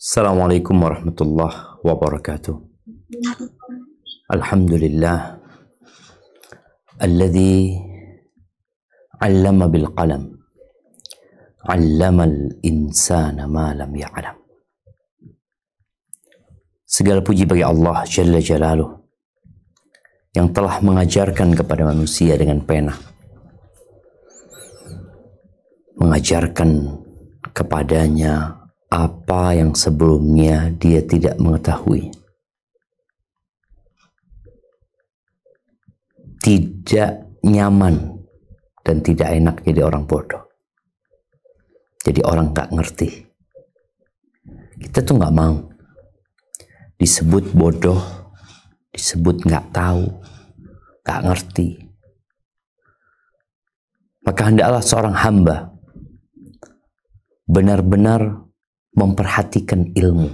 Assalamualaikum warahmatullahi wabarakatuh. Alhamdulillah alladzi 'allama bil qalam 'allamal insana ma lam ya'lam. Segala puji bagi Allah Jalla Jalaluh yang telah mengajarkan kepada manusia dengan pena, mengajarkan kepadanya apa yang sebelumnya dia tidak mengetahui. Tidak nyaman dan tidak enak jadi orang bodoh. Jadi orang gak ngerti. Kita tuh gak mau disebut bodoh, disebut gak tahu, gak ngerti. Maka hendaklah seorang hamba benar-benar memperhatikan ilmu,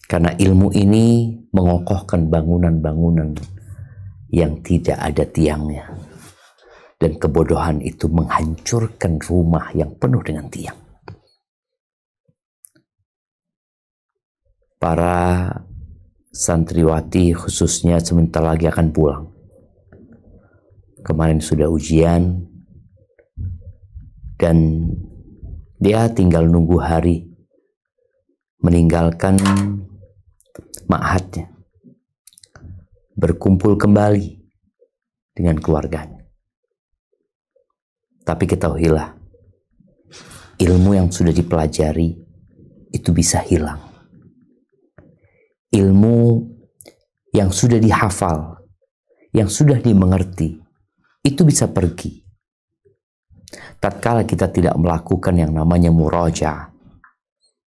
karena ilmu ini mengokohkan bangunan-bangunan yang tidak ada tiangnya, dan kebodohan itu menghancurkan rumah yang penuh dengan tiang. Para santriwati khususnya sebentar lagi akan pulang. Kemarin sudah ujian dan dia tinggal nunggu hari meninggalkan ma'hadnya, berkumpul kembali dengan keluarganya. Tapi ketahuilah, ilmu yang sudah dipelajari itu bisa hilang. Ilmu yang sudah dihafal, yang sudah dimengerti, itu bisa pergi tatkala kita tidak melakukan yang namanya murajaah,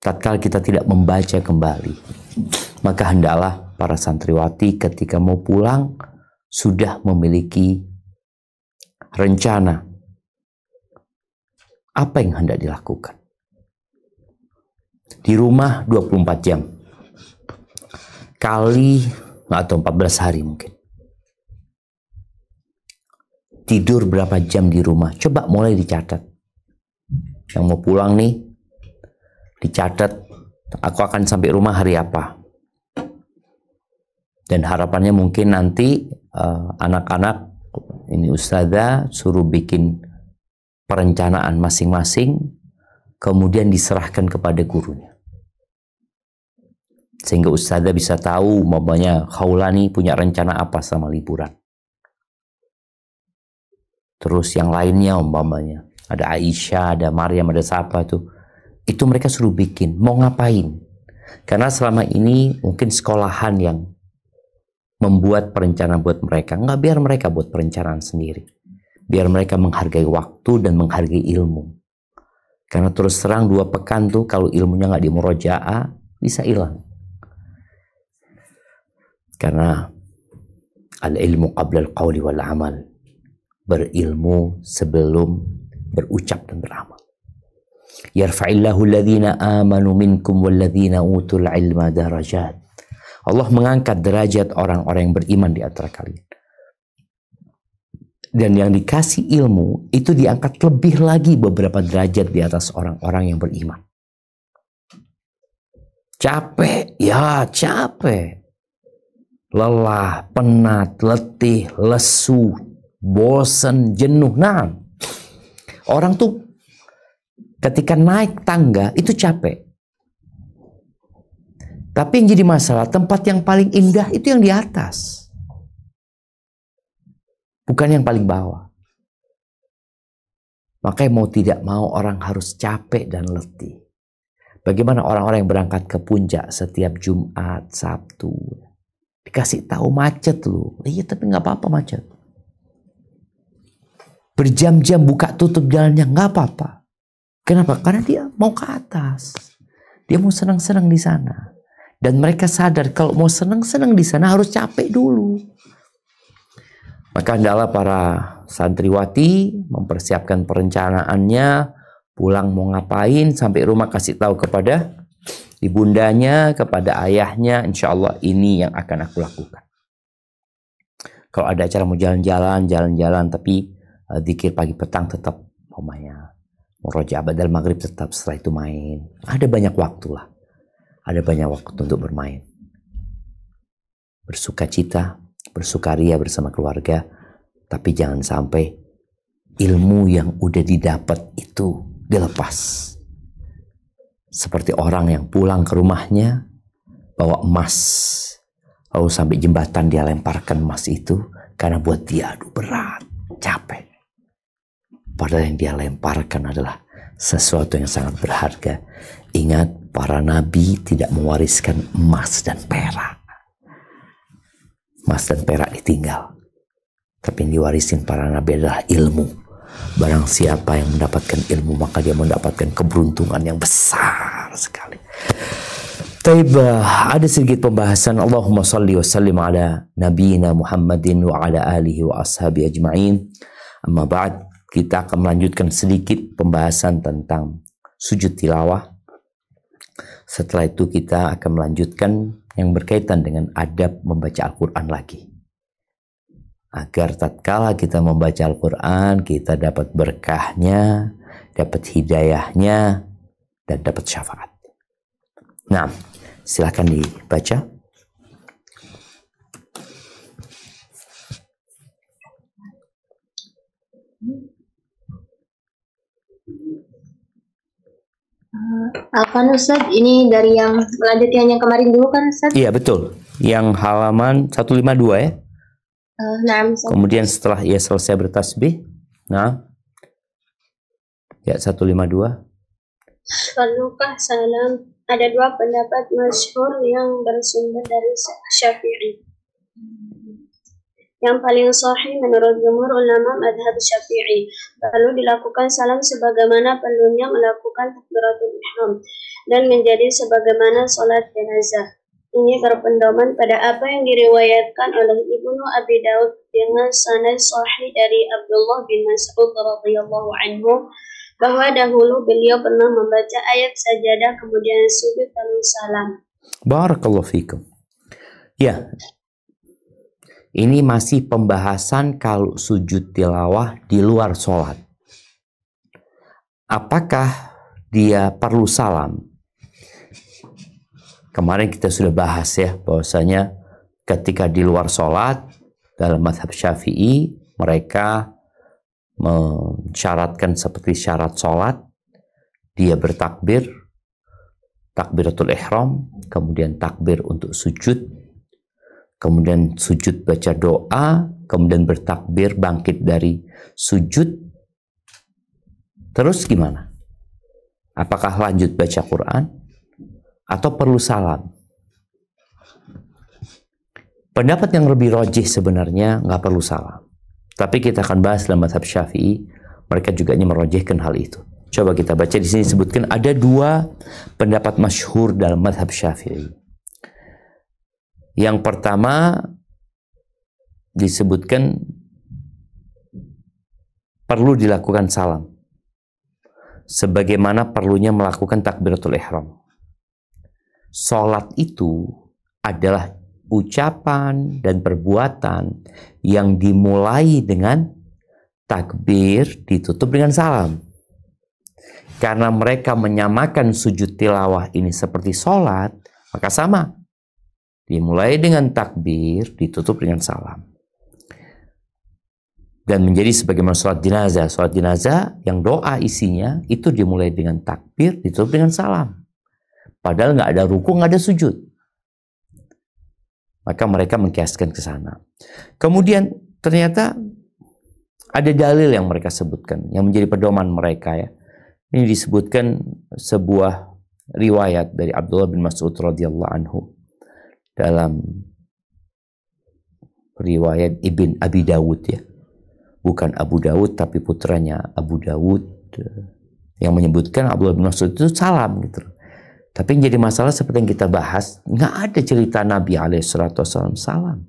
tatkala kita tidak membaca kembali. Maka hendaklah para santriwati ketika mau pulang sudah memiliki rencana apa yang hendak dilakukan. Di rumah 24 jam kali atau 14 hari mungkin. Tidur berapa jam di rumah? Coba mulai dicatat. Yang mau pulang nih, dicatat. Aku akan sampai rumah hari apa? Dan harapannya mungkin nanti anak-anak, ini ustazah suruh bikin perencanaan masing-masing, kemudian diserahkan kepada gurunya. Sehingga ustazah bisa tahu, umpamanya Khaulani punya rencana apa sama liburan. Terus yang lainnya umpamanya ada Aisyah, ada Maryam, ada siapa tuh, itu mereka suruh bikin mau ngapain, karena selama ini mungkin sekolahan yang membuat perencanaan buat mereka. Nggak, biar mereka buat perencanaan sendiri, biar mereka menghargai waktu dan menghargai ilmu. Karena terus terang 2 pekan tuh kalau ilmunya nggak dimurojaah bisa hilang. Karena al ilmu qabla al qawli wal amal, berilmu sebelum berucap dan beramal. Yarfa'illahu alladhina amanu minkum walladhina utul ilma darajat. Allah mengangkat derajat orang-orang yang beriman di antara kalian. Dan yang dikasih ilmu itu diangkat lebih lagi beberapa derajat di atas orang-orang yang beriman. Capek, ya capek. Lelah, penat, letih, lesu, bosan, jenuh. Nah, orang tuh ketika naik tangga itu capek. Tapi yang jadi masalah, tempat yang paling indah itu yang di atas, bukan yang paling bawah. Makanya mau tidak mau orang harus capek dan letih. Bagaimana orang-orang yang berangkat ke puncak setiap Jumat, Sabtu, dikasih tahu macet loh. Iya, tapi nggak apa-apa macet. Berjam-jam buka tutup jalannya nggak apa-apa. Kenapa? Karena dia mau ke atas. Dia mau senang-senang di sana. Dan mereka sadar kalau mau senang-senang di sana harus capek dulu. Maka hendaklah para santriwati mempersiapkan perencanaannya, pulang mau ngapain, sampai rumah kasih tahu kepada ibundanya, kepada ayahnya, insya Allah ini yang akan aku lakukan. Kalau ada acara mau jalan-jalan, tapi zikir pagi petang tetap umpamanya Murojaah badal maghrib tetap, setelah itu main. Ada banyak waktu lah. Ada banyak waktu untuk bermain. Bersukacita, bersukaria bersama keluarga. Tapi jangan sampai ilmu yang udah didapat itu dilepas. Seperti orang yang pulang ke rumahnya, bawa emas. Lalu sampai jembatan dia lemparkan emas itu. Karena buat dia, aduh berat, capek. Padahal yang dia lemparkan adalah sesuatu yang sangat berharga. Ingat, para nabi tidak mewariskan emas dan perak. Emas dan perak ditinggal. Tapi yang diwarisin para nabi adalah ilmu. Barang siapa yang mendapatkan ilmu, maka dia mendapatkan keberuntungan yang besar sekali. Taibah, ada sedikit pembahasan. Allahumma salli wa sallim ala nabiyina Muhammadin wa ala alihi wa ashabi ajma'in. Amma ba'd. Kita akan melanjutkan sedikit pembahasan tentang sujud tilawah. Setelah itu kita akan melanjutkan yang berkaitan dengan adab membaca Al-Quran lagi. Agar tatkala kita membaca Al-Quran, kita dapat berkahnya, dapat hidayahnya, dan dapat syafaat. Nah, silakan dibaca. Afwan Ustaz, ini dari yang melanjutkan yang kemarin dulu kan Ustaz? Iya betul, yang halaman 152 ya. Nah, Ustaz. Kemudian setelah ia selesai bertasbih, nah ya 152. Falukah salam, ada dua pendapat masyhur yang bersumber dari Syafi'i. Yang paling sahih menurut jumhur ulama madhab Syafi'i, lalu dilakukan salam sebagaimana perlunya melakukan takbiratul ihram dan menjadi sebagaimana sholat jenazah. Ini berpedoman pada apa yang diriwayatkan oleh Ibnu Abi Daud dengan sanad sahih dari Abdullah bin Mas'ud radhiyallahu anhu bahwa dahulu beliau pernah membaca ayat sajadah kemudian sujud lalu salam. Barakallahu fikum. Ya. Ini masih pembahasan kalau sujud tilawah di luar sholat. Apakah dia perlu salam? Kemarin kita sudah bahas ya, bahwasanya ketika di luar sholat, dalam mazhab Syafi'i, mereka mensyaratkan seperti syarat sholat, dia bertakbir, takbiratul ihram, kemudian takbir untuk sujud, kemudian sujud baca doa, kemudian bertakbir bangkit dari sujud. Terus gimana? Apakah lanjut baca Quran atau perlu salam? Pendapat yang lebih rajih sebenarnya nggak perlu salam. Tapi kita akan bahas dalam mazhab Syafi'i, mereka juga merajihkan hal itu. Coba kita baca di sini sebutkan ada dua pendapat masyhur dalam mazhab Syafi'i. Yang pertama disebutkan perlu dilakukan salam. Sebagaimana perlunya melakukan takbiratul ihram. Salat itu adalah ucapan dan perbuatan yang dimulai dengan takbir ditutup dengan salam. Karena mereka menyamakan sujud tilawah ini seperti salat, maka sama. Dimulai dengan takbir, ditutup dengan salam. Dan menjadi sebagaimana sholat jenazah. Sholat jenazah yang doa isinya itu dimulai dengan takbir, ditutup dengan salam. Padahal nggak ada ruku, nggak ada sujud. Maka mereka mengkiaskan ke sana. Kemudian ternyata ada dalil yang mereka sebutkan, yang menjadi pedoman mereka ya. Ini disebutkan sebuah riwayat dari Abdullah bin Mas'ud radhiyallahu anhu. Dalam riwayat Ibn Abi Dawud ya. Bukan Abu Dawud tapi putranya Abu Dawud yang menyebutkan Abdullah bin Mas'ud itu salam gitu. Tapi yang jadi masalah seperti yang kita bahas, nggak ada cerita Nabi alaihissalam salam.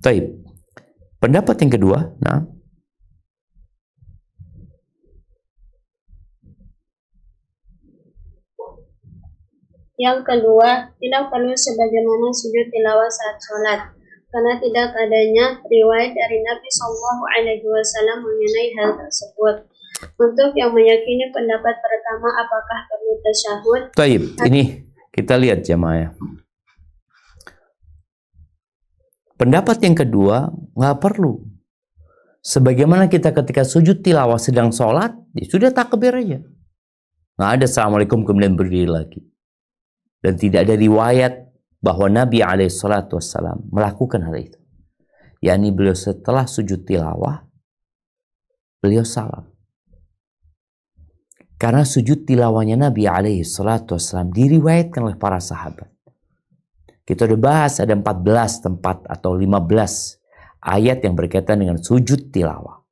Taib. Pendapat yang kedua, nah, yang kedua, tidak perlu sebagaimana sujud tilawah saat sholat. karena tidak adanya riwayat dari Nabi Shallallahu Alaihi Wasallam mengenai hal tersebut. Untuk yang meyakini pendapat pertama, apakah perlu tasyahud? Taib, ini kita lihat jemaah. Pendapat yang kedua, nggak perlu. Sebagaimana kita ketika sujud tilawah sedang sholat, ya sudah takbir aja. Nggak ada assalamualaikum kemudian berdiri lagi. Dan tidak ada riwayat bahwa Nabi SAW melakukan hal itu. yakni beliau setelah sujud tilawah, beliau salam. Karena sujud tilawahnya Nabi SAW diriwayatkan oleh para sahabat. Kita udah bahas ada 14 tempat atau 15 ayat yang berkaitan dengan sujud tilawah.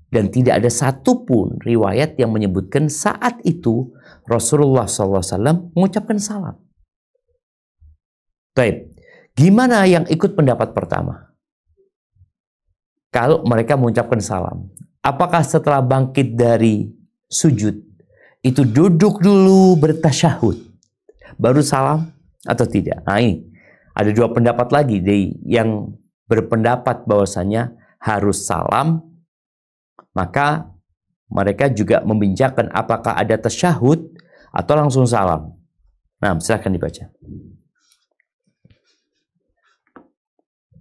Dan tidak ada satupun riwayat yang menyebutkan saat itu Rasulullah SAW mengucapkan salam. Baik, gimana yang ikut pendapat pertama? Kalau mereka mengucapkan salam, apakah setelah bangkit dari sujud itu duduk dulu bertasyahud baru salam atau tidak? Nah ini ada dua pendapat lagi yang berpendapat bahwasanya harus salam. Maka mereka juga membincangkan apakah ada tasyahud atau langsung salam. Nah, silakan dibaca.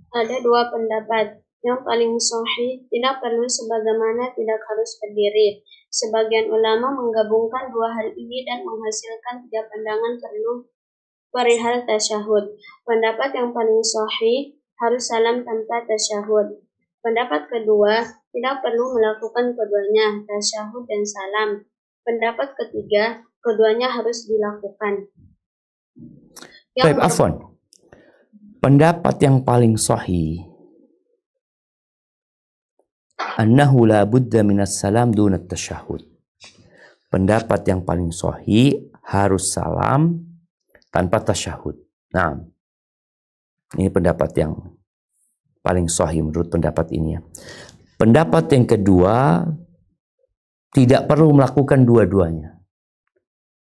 Ada dua pendapat. Yang paling sahih, tidak perlu sebagaimana tidak harus berdiri. Sebagian ulama menggabungkan dua hal ini dan menghasilkan tiga pandangan perihal tasyahud. Pendapat yang paling sahih, harus salam tanpa tasyahud. Pendapat kedua, tidak perlu melakukan keduanya, tasyahud dan salam. Pendapat ketiga, keduanya harus dilakukan. Baik, afwan. Pendapat yang paling sahih, annahu la budda minas salam duna tasyahud. Pendapat yang paling sahih harus salam tanpa tasyahud. Nah, ini pendapat yang paling sahih menurut pendapat ini ya. Pendapat yang kedua, tidak perlu melakukan dua-duanya.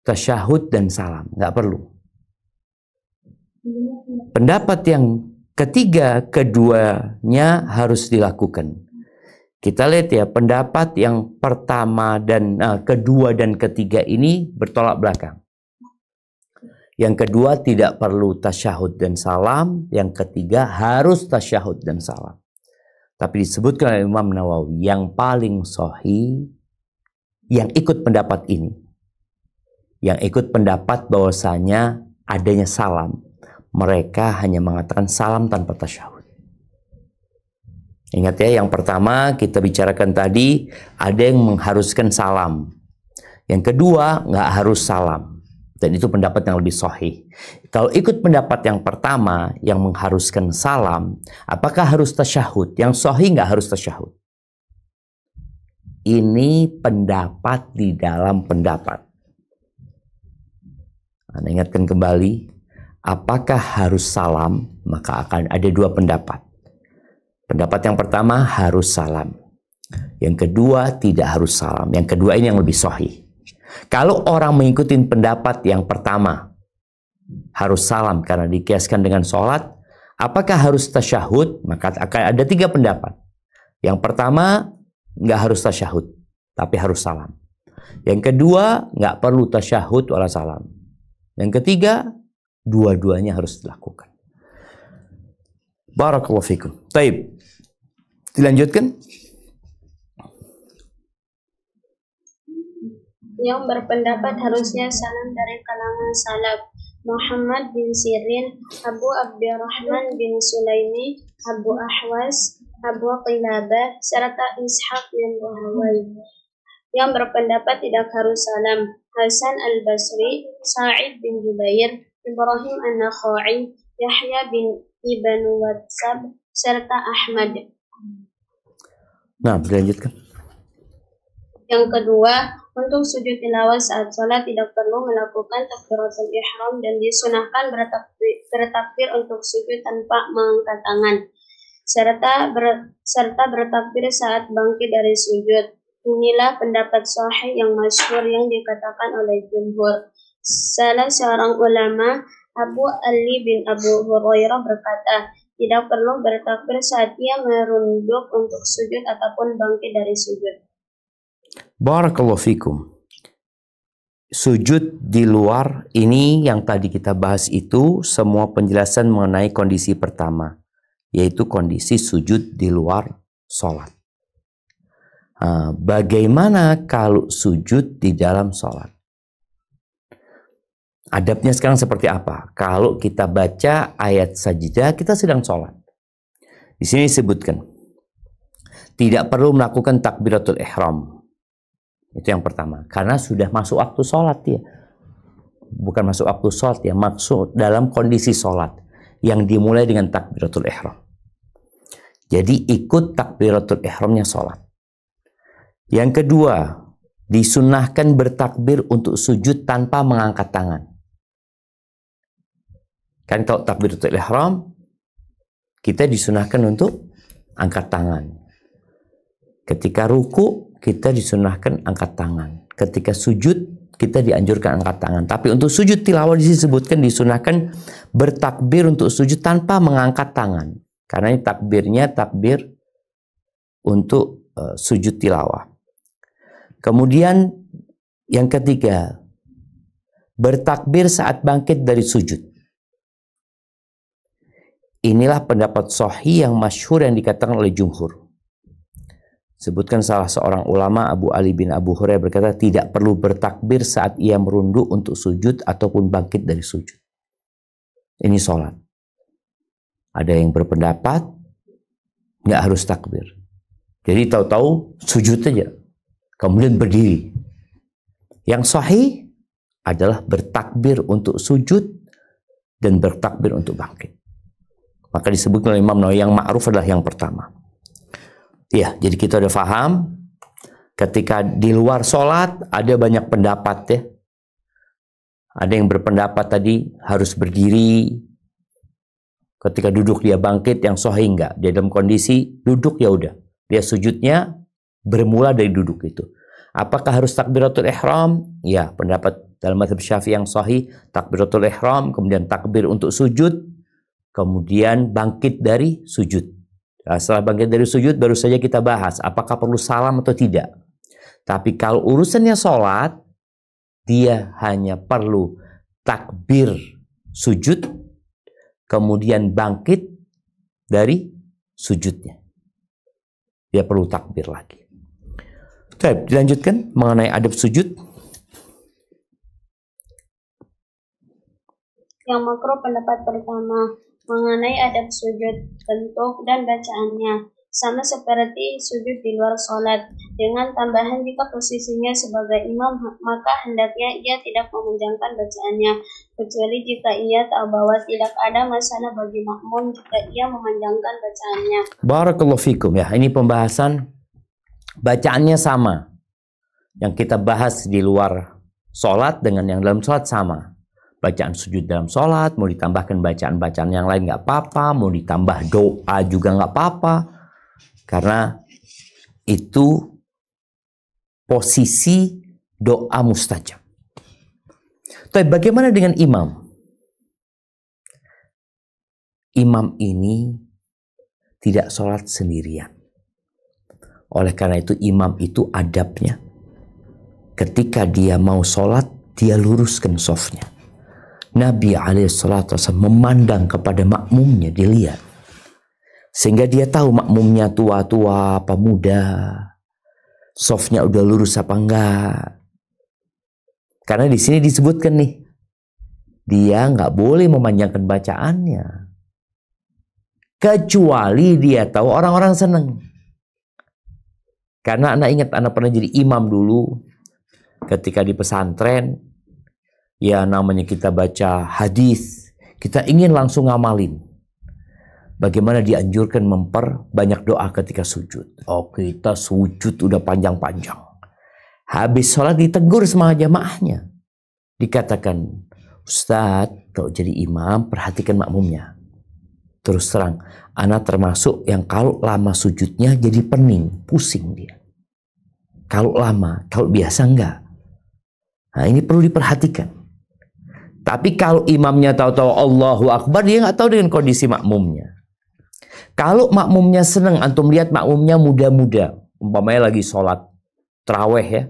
Tasyahud dan salam, nggak perlu. Pendapat yang ketiga, keduanya harus dilakukan. Kita lihat ya, pendapat yang pertama dan kedua dan ketiga ini bertolak belakang. Yang kedua tidak perlu tasyahud dan salam. Yang ketiga harus tasyahud dan salam. Tapi disebutkan oleh Imam Nawawi yang paling sahih, yang ikut pendapat ini, yang ikut pendapat bahwasanya adanya salam, mereka hanya mengatakan salam tanpa tasyahud. Ingat ya, yang pertama kita bicarakan tadi ada yang mengharuskan salam. Yang kedua nggak harus salam. Dan itu pendapat yang lebih sahih. Kalau ikut pendapat yang pertama yang mengharuskan salam, apakah harus tasyahud? Yang sahih nggak harus tasyahud. Ini pendapat di dalam pendapat. Anda ingatkan kembali, apakah harus salam? Maka akan ada dua pendapat. Pendapat yang pertama harus salam. Yang kedua tidak harus salam. Yang kedua ini yang lebih sahih. Kalau orang mengikuti pendapat yang pertama, harus salam karena dikiaskan dengan sholat, apakah harus tasyahud? Maka akan ada tiga pendapat. Yang pertama, nggak harus tasyahud, tapi harus salam. Yang kedua, nggak perlu tasyahud wala salam. Yang ketiga, dua-duanya harus dilakukan. Barakallahu fikum. Taib. Dilanjutkan. Yang berpendapat harusnya salam dari kalangan salaf, Muhammad bin Sirin, Abu Abdurrahman bin Sulaimi, Abu Ahwas, Abu Qilabah, serta Ishaq bin Rahawai. Yang berpendapat tidak harus salam, Hasan al-Basri, Sa'id bin Jubair, Ibrahim an-Nakhai, Yahya bin Ibn Watsab, serta Ahmad. Nah, dilanjutkan. Yang kedua, untuk sujud tilawah saat sholat tidak perlu melakukan takbiratul ihram dan disunahkan bertakbir untuk sujud tanpa mengangkat tangan, serta bertakbir saat bangkit dari sujud. Inilah pendapat sahih yang masyhur yang dikatakan oleh jumhur. Salah seorang ulama, Abu Ali bin Abu Hurairah berkata, Tidak perlu bertakbir saat ia merunduk untuk sujud ataupun bangkit dari sujud. Barakallahu fikum. Sujud di luar ini yang tadi kita bahas itu semua penjelasan mengenai kondisi pertama, yaitu kondisi sujud di luar sholat. Bagaimana kalau sujud di dalam sholat? Adabnya sekarang seperti apa? Kalau kita baca ayat sajidah, kita sedang sholat. Di sini disebutkan, tidak perlu melakukan takbiratul ihram. Itu yang pertama. Karena sudah masuk waktu sholat ya. Bukan masuk waktu sholat ya, maksud dalam kondisi sholat. Yang dimulai dengan takbiratul ihram. Jadi ikut takbiratul ihramnya sholat. Yang kedua, disunnahkan bertakbir untuk sujud tanpa mengangkat tangan. Kan kalau takbiratul ihram, kita disunahkan untuk angkat tangan. Ketika ruku, kita disunahkan angkat tangan. Ketika sujud, kita dianjurkan angkat tangan. Tapi untuk sujud tilawah disebutkan disunahkan bertakbir untuk sujud tanpa mengangkat tangan. Karena ini takbirnya takbir untuk sujud tilawah. Kemudian yang ketiga, bertakbir saat bangkit dari sujud. Inilah pendapat sahih yang masyhur yang dikatakan oleh jumhur. Sebutkan salah seorang ulama, Abu Ali bin Abu Hurairah berkata, tidak perlu bertakbir saat ia merunduk untuk sujud ataupun bangkit dari sujud. Ini sholat. Ada yang berpendapat nggak harus takbir. Jadi tahu-tahu sujud aja, kemudian berdiri. Yang sahih adalah bertakbir untuk sujud dan bertakbir untuk bangkit. Maka disebutkan oleh Imam Nawawi yang ma'ruf adalah yang pertama. Ya, jadi kita udah paham. Ketika di luar sholat ada banyak pendapat ya. Ada yang berpendapat tadi harus berdiri. Ketika duduk dia bangkit, yang sahih enggak. Dia dalam kondisi duduk ya udah. Dia sujudnya bermula dari duduk itu. Apakah harus takbiratul ihram? Ya, pendapat dalam mazhab Syafi'i yang sahih takbiratul ihram, kemudian takbir untuk sujud, kemudian bangkit dari sujud. Nah, setelah bangkit dari sujud baru saja kita bahas apakah perlu salam atau tidak. Tapi kalau urusannya sholat, dia hanya perlu takbir sujud, kemudian bangkit dari sujudnya. Dia perlu takbir lagi. Baik, dilanjutkan mengenai adab sujud. Yang makruh pendapat pertama mengenai adab sujud, bentuk dan bacaannya, sama seperti sujud di luar sholat, dengan tambahan jika posisinya sebagai imam, maka hendaknya ia tidak memanjangkan bacaannya, kecuali jika ia tahu bahwa tidak ada masalah bagi makmum jika ia memanjangkan bacaannya. Barakallahu fikum ya, ini pembahasan bacaannya sama. Yang kita bahas di luar sholat dengan yang dalam sholat sama. Bacaan sujud dalam sholat, mau ditambahkan bacaan-bacaan yang lain nggak apa-apa, mau ditambah doa juga nggak apa-apa, karena itu posisi doa mustajab. Tapi bagaimana dengan imam? Imam ini tidak sholat sendirian. Oleh karena itu imam itu adabnya, ketika dia mau sholat, dia luruskan shafnya. Nabi alaihissalatu wasallam memandang kepada makmumnya, dilihat. Sehingga dia tahu makmumnya tua-tua apa muda. Shafnya udah lurus apa enggak. Karena di sini disebutkan nih, dia nggak boleh memanjangkan bacaannya. Kecuali dia tahu orang-orang senang. Karena anak ingat, anak pernah jadi imam dulu. Ketika di pesantren, ya namanya kita baca hadis, kita ingin langsung ngamalin. Bagaimana dianjurkan memperbanyak doa ketika sujud. Oh, kita sujud udah panjang-panjang. Habis sholat ditegur sama jamaahnya. Dikatakan, Ustadz, kalau jadi imam perhatikan makmumnya. Terus terang, anak termasuk yang kalau lama sujudnya jadi pening, pusing dia. Kalau lama, kalau biasa enggak. Nah, ini perlu diperhatikan. Tapi kalau imamnya tahu-tahu Allahu Akbar, dia nggak tahu dengan kondisi makmumnya. Kalau makmumnya senang, antum lihat makmumnya muda-muda, umpamanya lagi sholat taraweh ya.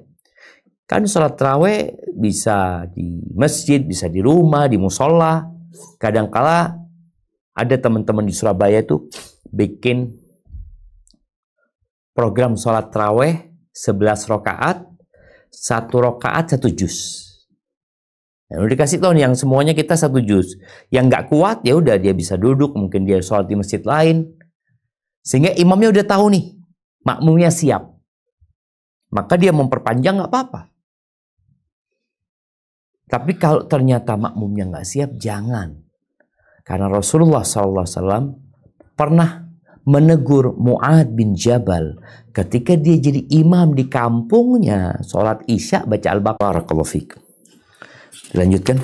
Kan sholat taraweh bisa di masjid, bisa di rumah, di musola. Kadangkala ada teman-teman di Surabaya itu bikin program sholat taraweh 11 rakaat, 1 rakaat 1 juz. Nah, udah dikasih tahu nih, yang semuanya kita 1 juz. Yang nggak kuat ya udah dia bisa duduk, mungkin dia sholat di masjid lain. Sehingga imamnya udah tahu nih, makmumnya siap. Maka dia memperpanjang nggak apa-apa. Tapi kalau ternyata makmumnya nggak siap, jangan. Karena Rasulullah SAW pernah menegur Mu'ad bin Jabal ketika dia jadi imam di kampungnya, sholat isya baca Al-Baqarah. Dilanjutkan.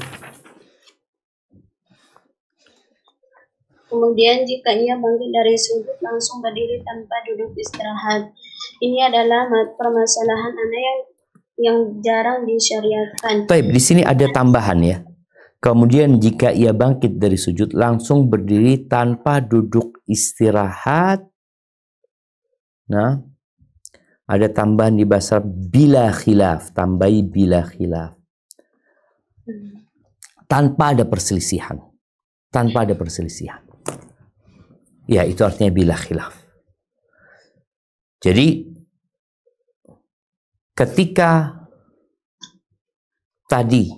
Kemudian jika ia bangkit dari sujud langsung berdiri tanpa duduk istirahat. Ini adalah permasalahan aneh yang jarang disyariatkan. Baik, di sini ada tambahan ya. Kemudian jika ia bangkit dari sujud langsung berdiri tanpa duduk istirahat. Nah, ada tambahan di bahasa bila khilaf, tambahi bila khilaf. Tanpa ada perselisihan. Tanpa ada perselisihan. Ya, itu artinya bila khilaf. Jadi, ketika tadi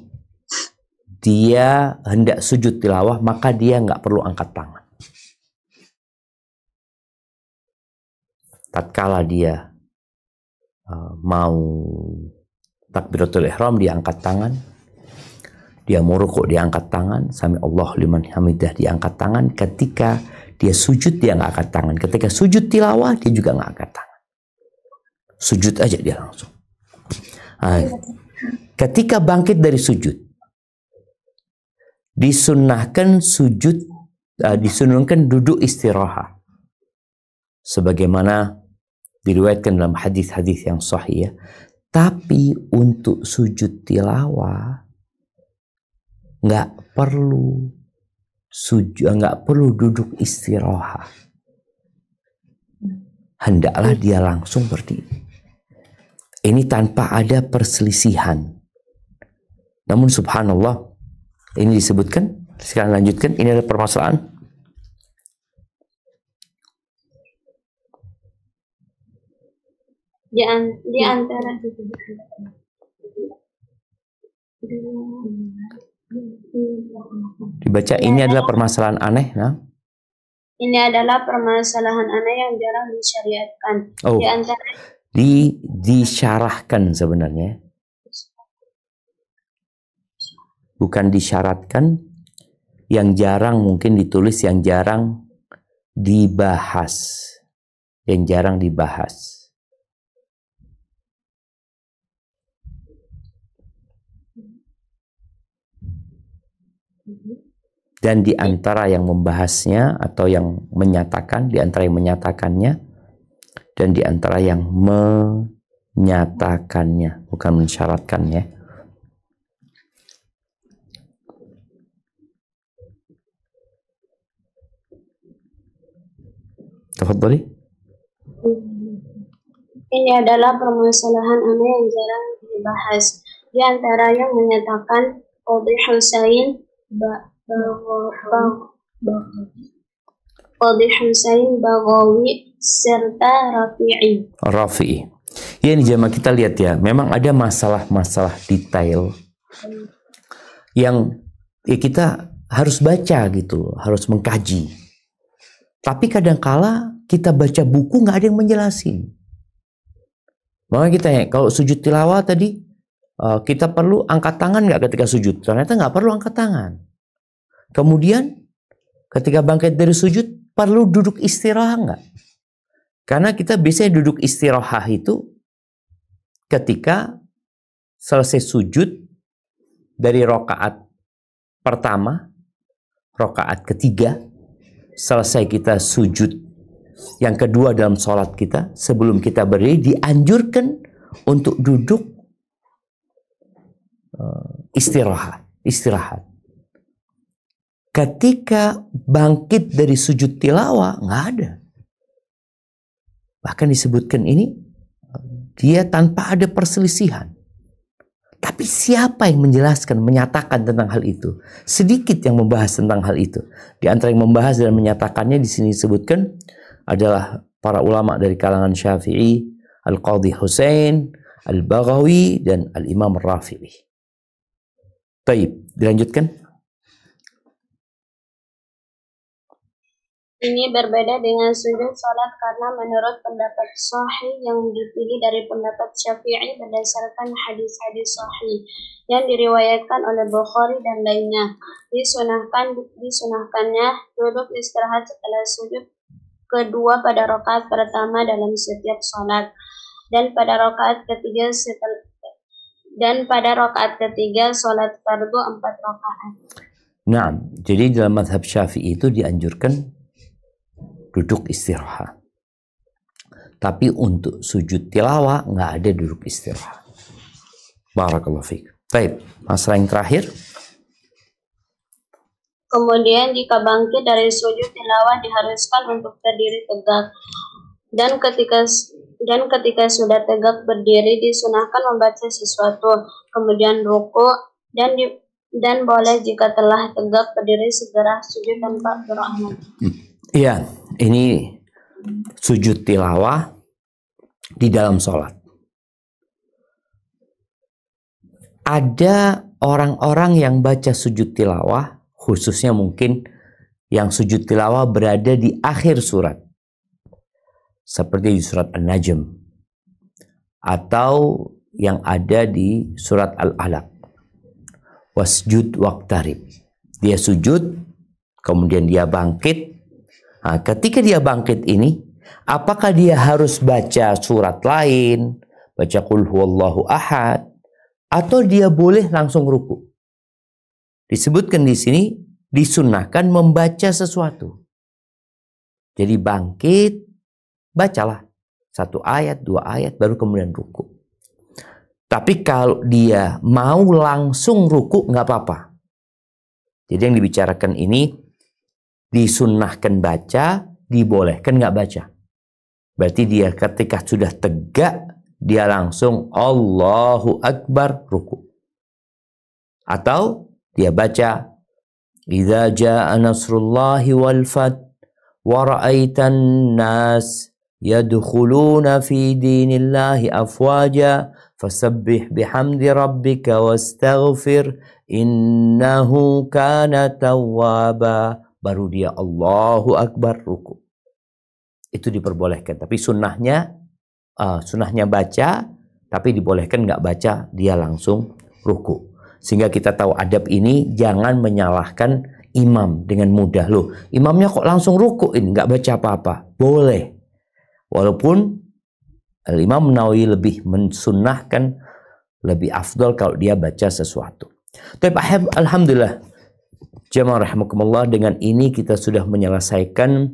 dia hendak sujud tilawah, maka dia nggak perlu angkat tangan. Tatkala dia mau takbiratul ihram, dia angkat tangan. Dia mau rukuk, dia angkat tangan. Sami Allah liman hamidah, dia angkat tangan. Ketika dia sujud, dia nggak angkat tangan. Ketika sujud tilawah, dia juga nggak angkat tangan. Sujud aja dia langsung. Nah, ketika bangkit dari sujud, disunnahkan sujud, disunnahkan duduk istirahat. Sebagaimana diriwayatkan dalam hadis-hadis yang sahih ya. Tapi untuk sujud tilawah nggak perlu sujud, nggak perlu duduk istirahat. Hendaklah dia langsung berdiri. Ini tanpa ada perselisihan. Namun subhanallah, ini disebutkan. Sekarang lanjutkan. Ini ada permasalahan. Di antara dibaca, ini adalah permasalahan aneh. Nah, ini adalah permasalahan aneh yang jarang disyariatkan. Oh, Di antara disyarahkan sebenarnya, bukan disyaratkan. Yang jarang mungkin ditulis, yang jarang dibahas, yang jarang dibahas. Dan di antara yang membahasnya atau yang menyatakan, di antara yang menyatakannya dan di antara yang menyatakannya, bukan mensyaratkannya. Tafadhali. Ini adalah permasalahan aneh yang jarang dibahas. Di antara yang menyatakan Qadhi Husain Baghawi serta Rafi'i. Ya, ini jamaah kita lihat ya, memang ada masalah-masalah detail yang ya kita harus baca gitu, harus mengkaji. Tapi kadangkala kita baca buku nggak ada yang menjelasin. Makanya kita ya, kalau sujud tilawah tadi kita perlu angkat tangan nggak ketika sujud? Ternyata nggak perlu angkat tangan. Kemudian ketika bangkit dari sujud perlu duduk istirahat nggak? Karena kita biasanya duduk istirahat itu ketika selesai sujud dari rokaat pertama, rokaat ketiga, selesai kita sujud yang kedua dalam sholat kita, sebelum kita berdiri dianjurkan untuk duduk istirahat. Ketika bangkit dari sujud tilawah, nggak ada. Bahkan disebutkan ini, dia tanpa ada perselisihan. Tapi siapa yang menjelaskan, menyatakan tentang hal itu? Sedikit yang membahas tentang hal itu. Di antara yang membahas dan menyatakannya di sini disebutkan adalah para ulama dari kalangan Syafi'i, Al-Qadhi Husain, Al-Baghawi, dan Al-Imam Rafi'i. Baik, dilanjutkan. Ini berbeda dengan sujud salat karena menurut pendapat sahih yang dipilih dari pendapat Syafi'i berdasarkan hadis-hadis sahih yang diriwayatkan oleh Bukhari dan lainnya. Disunahkannya duduk istirahat setelah sujud kedua pada rakaat pertama dalam setiap salat dan pada rakaat ketiga salat fardu 4 rakaat. Nah, jadi dalam mazhab Syafi'i itu dianjurkan duduk istirahat. Tapi untuk sujud tilawah nggak ada duduk istirahat. Barakallahu fiik. Baik, masalah yang terakhir. Kemudian jika bangkit dari sujud tilawah diharuskan untuk berdiri tegak. Dan ketika sudah tegak berdiri disunahkan membaca sesuatu. Kemudian ruku dan boleh jika telah tegak berdiri segera sujud tanpa gerak. Iya, ini sujud tilawah di dalam sholat. Ada orang-orang yang baca sujud tilawah, khususnya mungkin yang sujud tilawah berada di akhir surat. Seperti di surat An-Najm. Atau yang ada di surat Al-Alaq. Wasjud waqtarib. Dia sujud, kemudian dia bangkit. Nah, ketika dia bangkit ini, apakah dia harus baca surat lain, baca qul huwallahu ahad, atau dia boleh langsung ruku? Disebutkan di sini, disunnahkan membaca sesuatu. Jadi bangkit, bacalah 1 ayat, 2 ayat, baru kemudian ruku. Tapi kalau dia mau langsung ruku, nggak apa-apa. Jadi yang dibicarakan ini, disunnahkan baca, dibolehkan nggak baca. Berarti dia ketika sudah tegak, dia langsung Allahu Akbar ruku. Atau dia baca, Idza jaa nasrullahi wal fath wa ra'aitan nas yadkhuluna fi dinillahi afwaja fasabbih bihamdi rabbika wastaghfir innahu kana tawwaba. Baru dia Allahu Akbar ruku. Itu diperbolehkan. Tapi sunnahnya baca, tapi dibolehkan nggak baca, dia langsung ruku. Sehingga kita tahu adab ini jangan menyalahkan imam dengan mudah. Loh, imamnya kok langsung ruku ini, nggak baca apa-apa. Boleh. Walaupun Imam Nawawi lebih mensunnahkan, lebih afdal kalau dia baca sesuatu. Tapi alhamdulillah. Jamaah rahimakumullah, dengan ini kita sudah menyelesaikan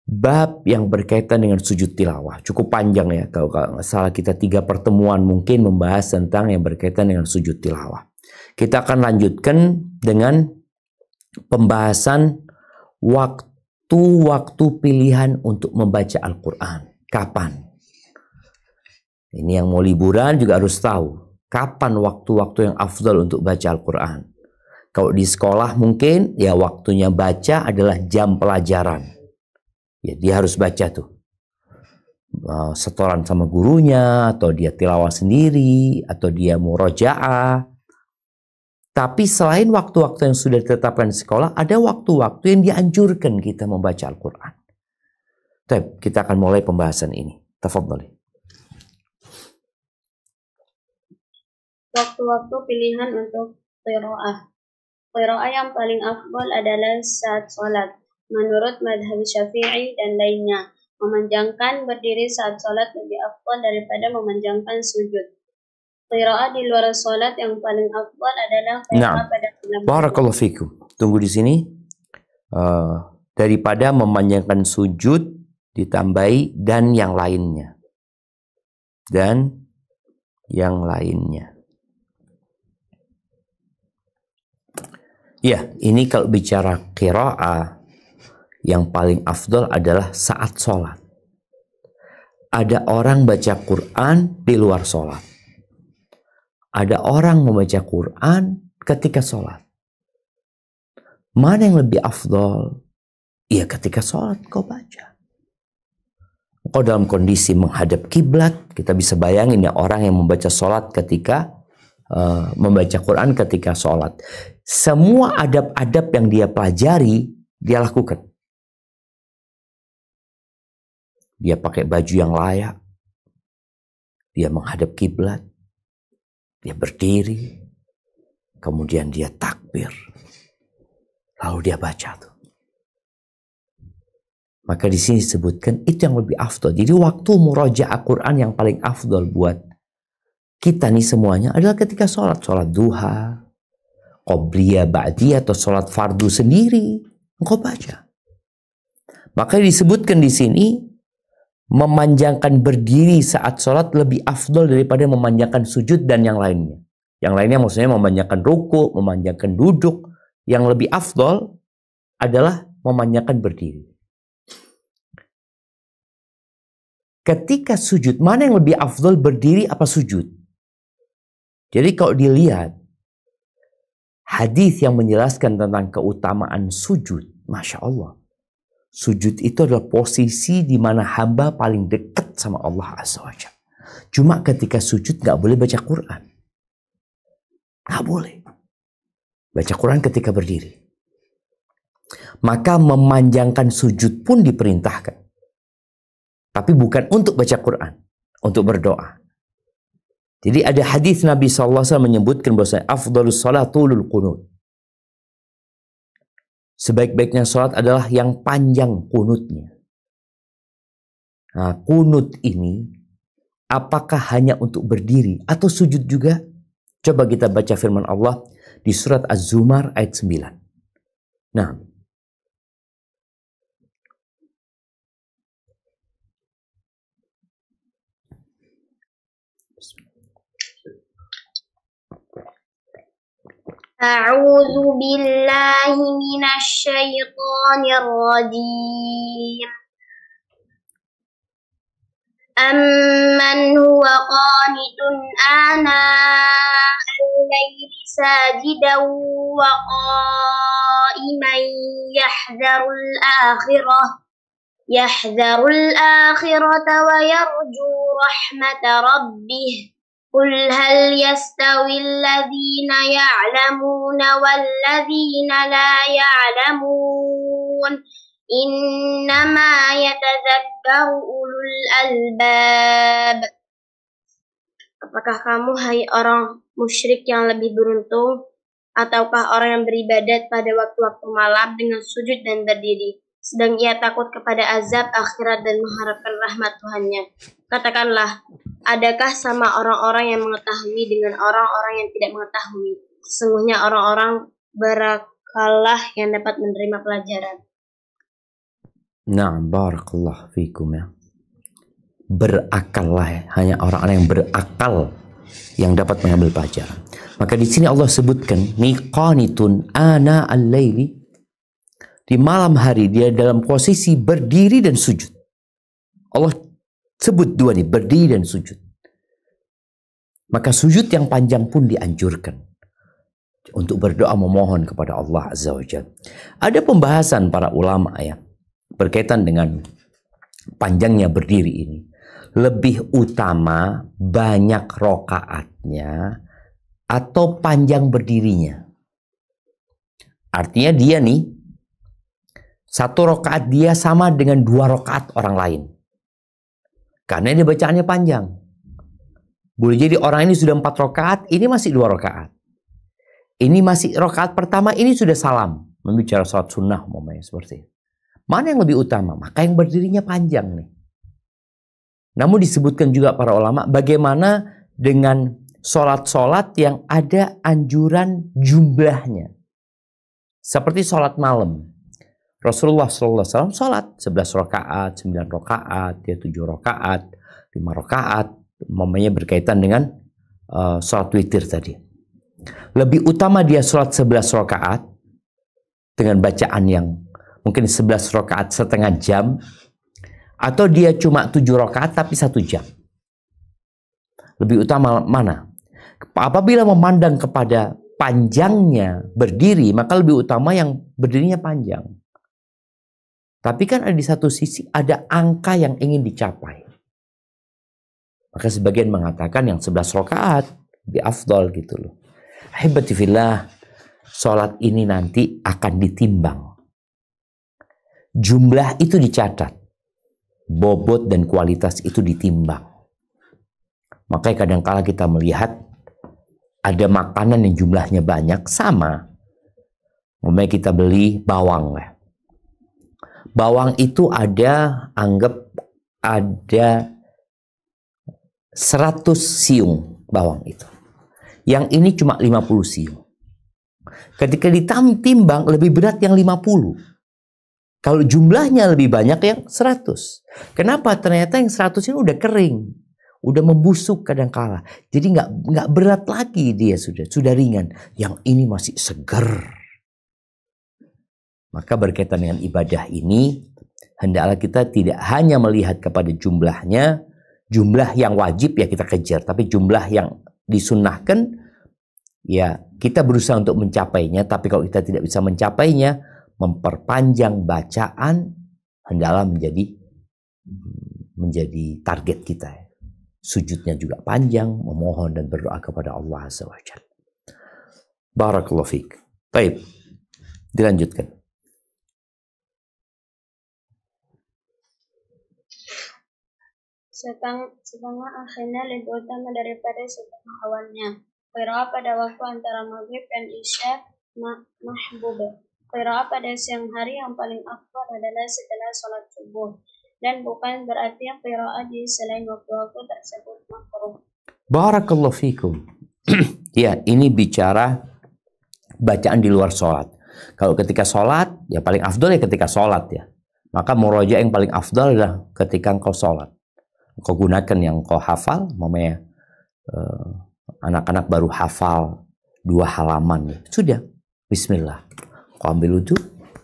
bab yang berkaitan dengan sujud tilawah. Cukup panjang ya, kalau nggak salah kita 3 pertemuan mungkin membahas tentang yang berkaitan dengan sujud tilawah. Kita akan lanjutkan dengan pembahasan waktu-waktu pilihan untuk membaca Al-Quran. Kapan? Ini yang mau liburan juga harus tahu. Kapan waktu-waktu yang afdal untuk baca Al-Quran? Kalau di sekolah mungkin ya waktunya baca adalah jam pelajaran. Ya dia harus baca tuh. Setoran sama gurunya, atau dia tilawah sendiri, atau dia murojaah. Tapi selain waktu-waktu yang sudah ditetapkan di sekolah, ada waktu-waktu yang dianjurkan kita membaca Al-Quran. Kita akan mulai pembahasan ini. Tafadhali. Waktu-waktu pilihan untuk qiraah. Qiraah yang paling afdal adalah saat sholat. Menurut madhab Syafi'i dan lainnya, memanjangkan berdiri saat sholat lebih afdal daripada memanjangkan sujud. Qiraah di luar sholat yang paling afdal adalah qiraah pada malam. Barakallahu fikum. Tunggu di sini. Daripada memanjangkan sujud, ditambahi dan yang lainnya. Dan yang lainnya. Ya, ini kalau bicara qiraah, yang paling afdol adalah saat sholat. Ada orang baca Quran di luar sholat. Ada orang membaca Quran ketika sholat. Mana yang lebih afdol? Ya ketika sholat kau baca. Kau dalam kondisi menghadap kiblat, kita bisa bayangin ya orang yang membaca sholat ketika membaca Quran ketika sholat. Semua adab-adab yang dia pelajari, dia lakukan. Dia pakai baju yang layak. Dia menghadap kiblat. Dia berdiri. Kemudian dia takbir. Lalu dia baca tuh. Maka di sini disebutkan itu yang lebih afdol. Jadi waktu murojaah Quran yang paling afdol buat kita nih semuanya adalah ketika sholat. Sholat duha, qobliyah, ba'diyah, atau sholat fardu sendiri. Engkau baca. Maka disebutkan di sini memanjangkan berdiri saat sholat lebih afdol daripada memanjangkan sujud dan yang lainnya. Yang lainnya maksudnya memanjangkan ruku, memanjangkan duduk. Yang lebih afdol adalah memanjangkan berdiri. Ketika sujud, mana yang lebih afdol, berdiri apa sujud? Jadi kalau dilihat hadis yang menjelaskan tentang keutamaan sujud, Masya Allah. Sujud itu adalah posisi di mana hamba paling dekat sama Allah Azza wa Jalla. Cuma ketika sujud gak boleh baca Quran. Gak boleh. Baca Quran ketika berdiri. Maka memanjangkan sujud pun diperintahkan. Tapi bukan untuk baca Quran. Untuk berdoa. Jadi ada hadis Nabi SAW menyebutkan bahwa afdhalus salatul qunut. Sebaik-baiknya salat adalah yang panjang kunutnya. Nah, kunut ini apakah hanya untuk berdiri atau sujud juga? Coba kita baca firman Allah di surat Az-Zumar ayat 9. Nah, A'udzu billahi minasy syaithanir rajim. Amman huwa qanitun al-layli sajidan wa qa'iman yahdharul akhirata wa yarju rahmata rabbih. Qul hal yastawi alladhina ya'lamuna walladhina la ya'lamun. Innama yatadzakkaru ulul albab. Apakah kamu, hai orang musyrik yang lebih beruntung, ataukah orang yang beribadat pada waktu-waktu malam dengan sujud dan berdiri, sedang ia takut kepada azab akhirat dan mengharapkan rahmat Tuhannya? Katakanlah, adakah sama orang-orang yang mengetahui dengan orang-orang yang tidak mengetahui? Sesungguhnya orang-orang berakallah yang dapat menerima pelajaran. Na'am, barakallah fikum ya. Berakallah ya. Hanya orang-orang yang berakal yang dapat mengambil pelajaran. Maka di sini Allah sebutkan niqanitun ana al-laili. Di malam hari dia dalam posisi berdiri dan sujud. Allah sebut dua nih, berdiri dan sujud. Maka sujud yang panjang pun dianjurkan untuk berdoa memohon kepada Allah Azza wa Jalla. Ada pembahasan para ulama ya berkaitan dengan panjangnya berdiri ini. Lebih utama banyak rokaatnya atau panjang berdirinya. Artinya dia nih, satu rokaat dia sama dengan 2 rokaat orang lain. Karena dia bacaannya panjang. Boleh jadi orang ini sudah 4 rokaat, ini masih 2 rokaat. Ini masih rokaat pertama, ini sudah salam. Membicara sholat sunnah umpamanya seperti itu. Mana yang lebih utama? Maka yang berdirinya panjang nih. Namun disebutkan juga para ulama bagaimana dengan sholat-sholat yang ada anjuran jumlahnya. Seperti sholat malam. Rasulullah SAW sholat 11 rakaat, 9 rakaat, 7 rakaat, 5 rakaat. Umpamanya berkaitan dengan sholat witir tadi. Lebih utama dia sholat 11 rakaat dengan bacaan yang mungkin 11 rakaat setengah jam, atau dia cuma 7 rakaat tapi 1 jam. Lebih utama mana? Apabila memandang kepada panjangnya berdiri, maka lebih utama yang berdirinya panjang. Tapi kan di satu sisi ada angka yang ingin dicapai. Maka sebagian mengatakan yang 11 rakaat lebih afdal gitu loh. Ahibati fillah, sholat ini nanti akan ditimbang. Jumlah itu dicatat. Bobot dan kualitas itu ditimbang. Makanya kadang-kala kita melihat ada makanan yang jumlahnya banyak, sama. Umpamanya kita beli bawang. Bawang itu anggap ada 100 siung bawang itu. Yang ini cuma 50 siung. Ketika ditimbang lebih berat yang 50. Kalau jumlahnya lebih banyak yang 100. Kenapa? Ternyata yang 100 ini udah kering. Udah membusuk kadang-kala. Jadi nggak berat lagi dia sudah ringan. Yang ini masih segar. Maka berkaitan dengan ibadah ini, hendaklah kita tidak hanya melihat kepada jumlahnya, jumlah yang wajib ya kita kejar, tapi jumlah yang disunnahkan ya kita berusaha untuk mencapainya. Tapi kalau kita tidak bisa mencapainya, memperpanjang bacaan hendaklah menjadi target kita. Sujudnya juga panjang, memohon dan berdoa kepada Allah Azza wa Jalla. Barakallahu fiik. Baik, dilanjutkan. Setengah akhirnya lebih utama daripada setengah awalnya. Qiraah pada waktu antara maghrib dan isya mahbubah. Qiraah pada siang hari yang paling afdal adalah setelah sholat subuh. Dan bukan berarti qiraah di selain waktu-waktu tersebut makruh. Barakallahu fikum. Ya, ini bicara bacaan di luar sholat. Kalau ketika sholat, ya paling afdal ya ketika sholat ya. Maka murojaah yang paling afdal adalah ketika engkau sholat. Engkau gunakan yang engkau hafal, mamanya anak-anak baru hafal 2 halaman. Ya. Sudah, bismillah. Kau ambil wudhu,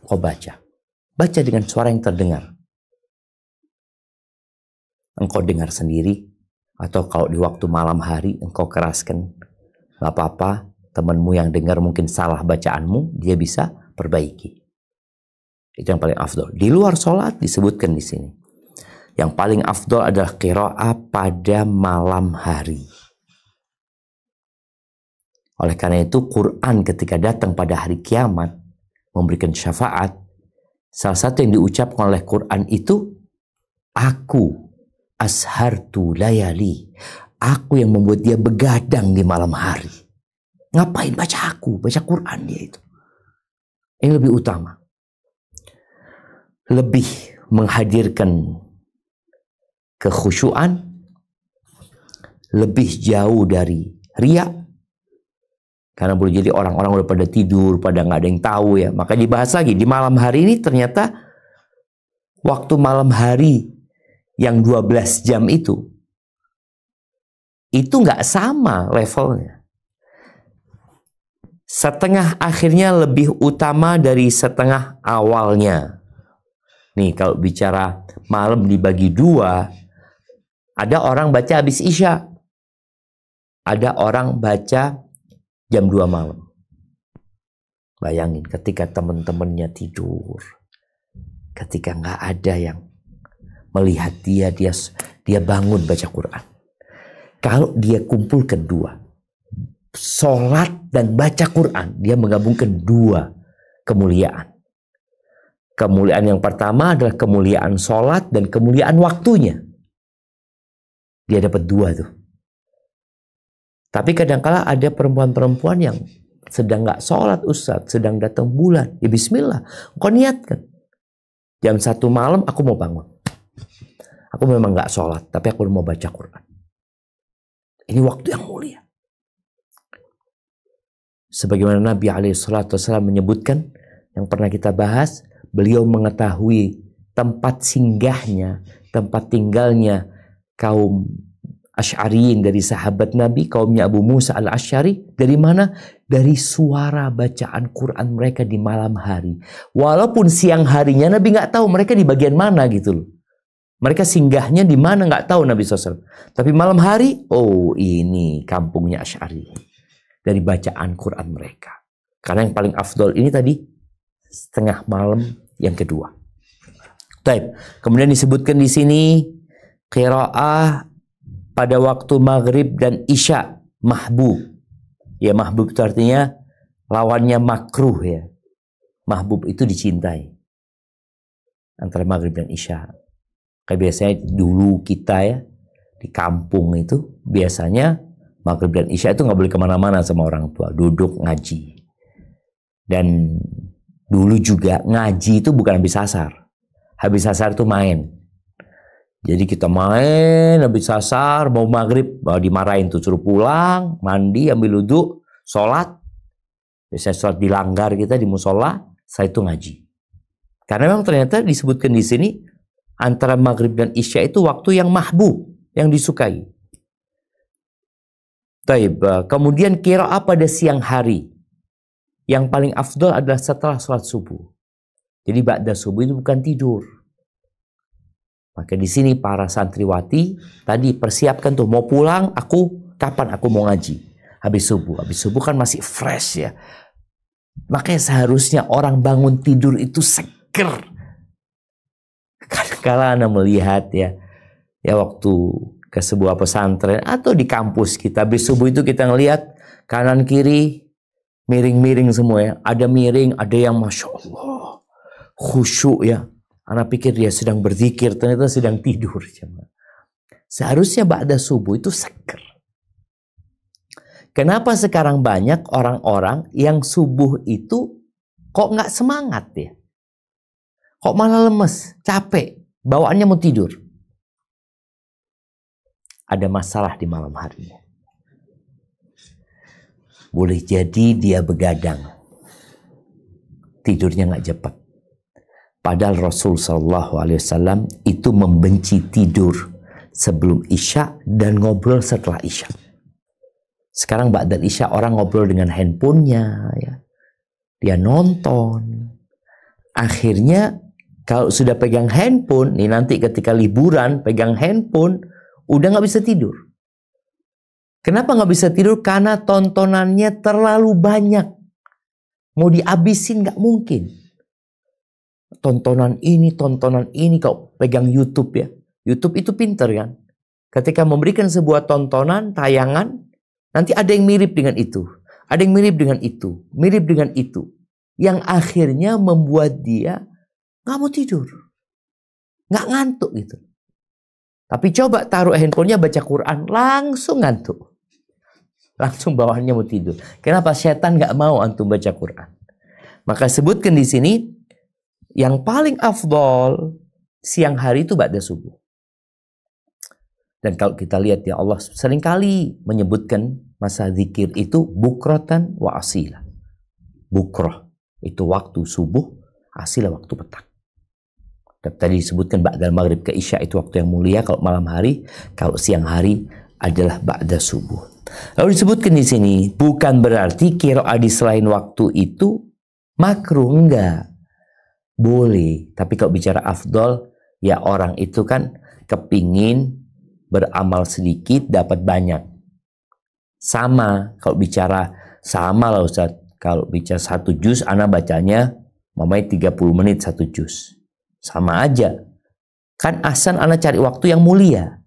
kau baca. Baca dengan suara yang terdengar. Engkau dengar sendiri, atau kalau di waktu malam hari engkau keraskan. Gak apa-apa, temanmu yang dengar mungkin salah bacaanmu, dia bisa perbaiki. Itu yang paling afdal. Di luar sholat disebutkan di sini. Yang paling afdal adalah qiraah pada malam hari. Oleh karena itu Quran ketika datang pada hari kiamat memberikan syafaat, salah satu yang diucapkan oleh Quran itu, aku ashartu layali, aku yang membuat dia begadang di malam hari. Ngapain baca aku? Baca Quran dia itu. Ini lebih utama. Lebih menghadirkan kekhusyuan, lebih jauh dari riya. Karena boleh jadi orang-orang udah pada tidur, pada nggak ada yang tahu ya. Maka dibahas lagi di malam hari ini, ternyata waktu malam hari yang 12 jam itu nggak sama levelnya. Setengah akhirnya lebih utama dari setengah awalnya. Nih kalau bicara malam dibagi 2, ada orang baca habis isya, ada orang baca jam 2 malam. Bayangin ketika teman-temannya tidur, ketika nggak ada yang melihat dia bangun baca Quran. Kalau dia kumpul kedua, sholat dan baca Quran, dia menggabungkan 2 kemuliaan. Kemuliaan yang pertama adalah kemuliaan sholat dan kemuliaan waktunya. Dia dapat 2 tuh. Tapi kadang-kala ada perempuan-perempuan yang sedang nggak sholat Ustadz, sedang datang bulan. Ya bismillah, kau niatkan. Jam 1 malam aku mau bangun. Aku memang nggak sholat, tapi aku mau baca Quran. Ini waktu yang mulia. Sebagaimana Nabi SAW menyebutkan, yang pernah kita bahas, beliau mengetahui tempat singgahnya, tempat tinggalnya kaum Asy'ariyin, dari sahabat Nabi, kaumnya Abu Musa al-Asy'ari. Dari mana? Dari suara bacaan Quran mereka di malam hari. Walaupun siang harinya Nabi nggak tahu mereka di bagian mana gitu loh. Mereka singgahnya di mana nggak tahu Nabi SAW. Tapi malam hari, oh ini kampungnya Asy'ari. Dari bacaan Quran mereka. Karena yang paling afdol ini tadi setengah malam yang kedua. Baik. Kemudian disebutkan di sini qiraah pada waktu maghrib dan isya mahbub. Ya, mahbub itu artinya lawannya makruh ya. Mahbub itu dicintai. Antara maghrib dan isya. Kayak biasanya dulu kita ya di kampung itu biasanya maghrib dan isya itu nggak boleh kemana-mana sama orang tua. Duduk ngaji. Dan dulu juga ngaji itu bukan habis asar. Habis asar itu main. Jadi kita main, habis asar, mau maghrib, dimarahin tuh, suruh pulang, mandi, ambil wudhu, sholat. Biasanya sholat di langgar kita, di musola, saya itu ngaji. Karena memang ternyata disebutkan di sini, antara maghrib dan isya itu waktu yang mahbub, yang disukai. Taib. Kemudian qiraah pada siang hari. Yang paling afdol adalah setelah sholat subuh. Jadi ba'da subuh itu bukan tidur. Maka di sini para santriwati tadi persiapkan tuh mau pulang, kapan aku mau ngaji? Habis subuh. Habis subuh kan masih fresh ya. Makanya seharusnya orang bangun tidur itu seger. Kadang-kala Anda melihat ya waktu ke sebuah pesantren atau di kampus kita habis subuh itu kita ngelihat kanan kiri miring-miring semua ya. Ada miring, ada yang Masya Allah khusyuk ya. Anak pikir dia sedang berzikir, ternyata sedang tidur. Seharusnya ba'da subuh itu seger. Kenapa sekarang banyak orang-orang yang subuh itu kok nggak semangat ya? Kok malah lemes, capek, bawaannya mau tidur? Ada masalah di malam harinya. Boleh jadi dia begadang. Tidurnya nggak cepat. Padahal Rasul SAW itu membenci tidur sebelum isya dan ngobrol setelah isya. Sekarang ba'dal isya orang ngobrol dengan handphonenya, ya. Dia nonton. Akhirnya kalau sudah pegang handphone, nih nanti ketika liburan pegang handphone, udah nggak bisa tidur. Kenapa nggak bisa tidur? Karena tontonannya terlalu banyak. Mau dihabisin nggak mungkin. Tontonan ini, kau pegang YouTube ya. YouTube itu pinter kan. Ketika memberikan sebuah tontonan, tayangan, nanti ada yang mirip dengan itu. Ada yang mirip dengan itu. Mirip dengan itu. Yang akhirnya membuat dia nggak mau tidur. Nggak ngantuk gitu. Tapi coba taruh handphonenya baca Quran, langsung ngantuk. Langsung bawaannya mau tidur. Kenapa? Setan nggak mau antum baca Quran. Maka sebutkan di sini, yang paling afdol siang hari itu ba'da subuh. Dan kalau kita lihat ya Allah seringkali menyebutkan masa zikir itu bukrotan wa asila. Bukroh itu waktu subuh, asila waktu petang. Dan tadi disebutkan ba'dal maghrib ke isya itu waktu yang mulia kalau malam hari, kalau siang hari adalah ba'da subuh. Lalu disebutkan di sini bukan berarti qiraah di selain waktu itu makruh, enggak. Boleh, tapi kalau bicara afdol, ya orang itu kan kepingin beramal sedikit dapat banyak. Sama, kalau bicara sama lah Ustaz. Kalau bicara 1 juz, ana bacanya mamanya 30 menit 1 juz. Sama aja. Kan asan ana cari waktu yang mulia.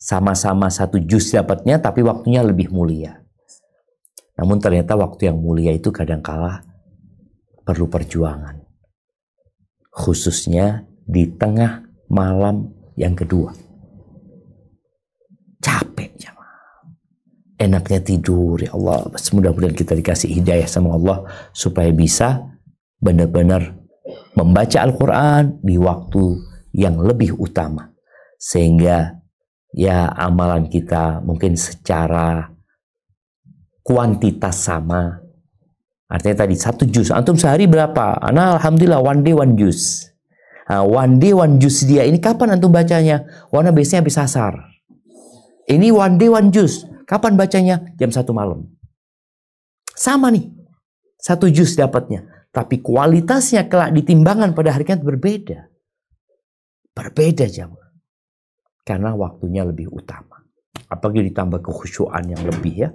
Sama-sama 1 juz dapatnya, tapi waktunya lebih mulia. Namun ternyata waktu yang mulia itu kadangkala perlu perjuangan. Khususnya di tengah malam yang kedua. Capek jemaah. Enaknya tidur ya Allah. Mudah-mudahan kita dikasih hidayah sama Allah supaya bisa benar-benar membaca Al-Quran di waktu yang lebih utama. Sehingga ya amalan kita mungkin secara kuantitas sama. Artinya tadi 1 juz. Antum sehari berapa? Ana alhamdulillah one day 1 juz. Nah, one day 1 juz dia ini kapan antum bacanya? Wana biasanya habis asar. Ini one day one juz. Kapan bacanya? Jam 1 malam. Sama nih. 1 juz dapatnya. Tapi kualitasnya kelak ditimbangan pada hari kiamat berbeda. Berbeda jamaah. Karena waktunya lebih utama. Apalagi ditambah kekhusyuan yang lebih ya.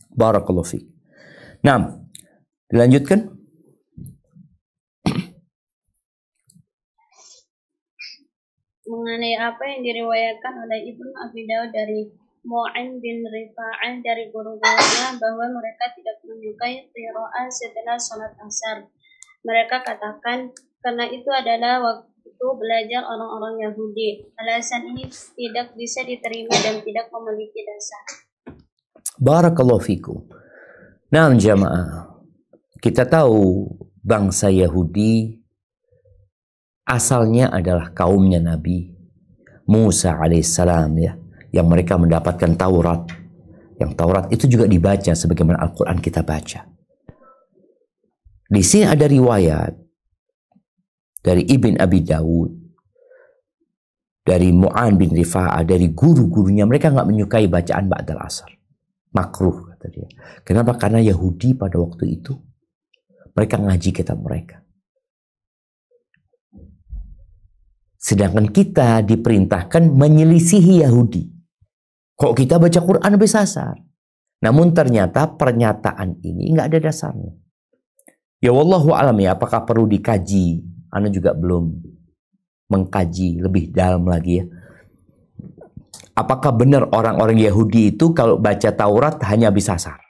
Barakallahu fiik. Nah, dilanjutkan. Mengenai apa yang diriwayatkan oleh Ibnu Abi Daud dari Mu'in bin Rifa'ah dari guru-gurunya bahwa mereka tidak menyukai qiraah setelah sholat asar. Mereka katakan karena itu adalah waktu belajar orang-orang Yahudi. Alasan ini tidak bisa diterima dan tidak memiliki dasar. Barakallahu fikum. Nah jamaah, kita tahu bangsa Yahudi asalnya adalah kaumnya Nabi Musa alaihissalam ya, yang mereka mendapatkan Taurat. Yang Taurat itu juga dibaca sebagaimana Al-Quran kita baca. Di sini ada riwayat dari Ibn Abi Daud, dari Mu'an bin Rifa'ah, dari guru-gurunya, mereka nggak menyukai bacaan ba'dal asar. Makruh kata dia. Kenapa? Karena Yahudi pada waktu itu mereka ngaji kitab mereka. Sedangkan kita diperintahkan menyelisihi Yahudi. Kok kita baca Quran habis asar? Namun ternyata pernyataan ini nggak ada dasarnya. Ya wallahu alam ya, apakah perlu dikaji? Ana juga belum mengkaji lebih dalam lagi ya. Apakah benar orang-orang Yahudi itu kalau baca Taurat hanya habis asar?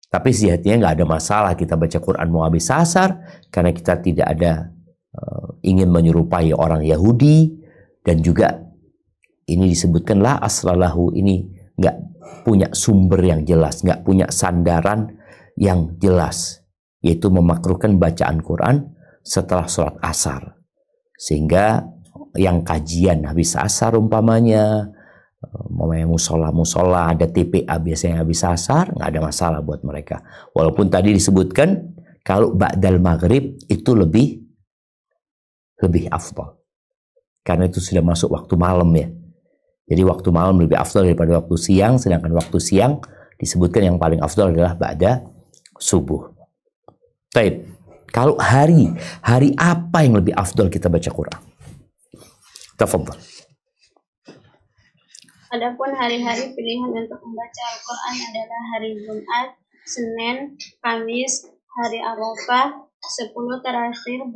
Tapi sejatinya nggak ada masalah kita baca Quran mau habis asar, karena kita tidak ada ingin menyerupai orang Yahudi, dan juga ini disebutkan la aslalahu, ini nggak punya sumber yang jelas, nggak punya sandaran yang jelas, yaitu memakruhkan bacaan Quran setelah sholat asar. Sehingga yang kajian habis asar umpamanya musola ada TPA biasanya habis asar, nggak ada masalah buat mereka. Walaupun tadi disebutkan kalau ba'dal maghrib itu lebih afdal, karena itu sudah masuk waktu malam ya. Jadi waktu malam lebih afdal daripada waktu siang, sedangkan waktu siang disebutkan yang paling afdal adalah ba'da subuh. Baik, kalau hari apa yang lebih afdal kita baca Quran? Tafadhal. Adapun hari-hari pilihan untuk membaca Al-Quran adalah hari Jumat, Senin, Kamis, hari Arafah, 10 terakhir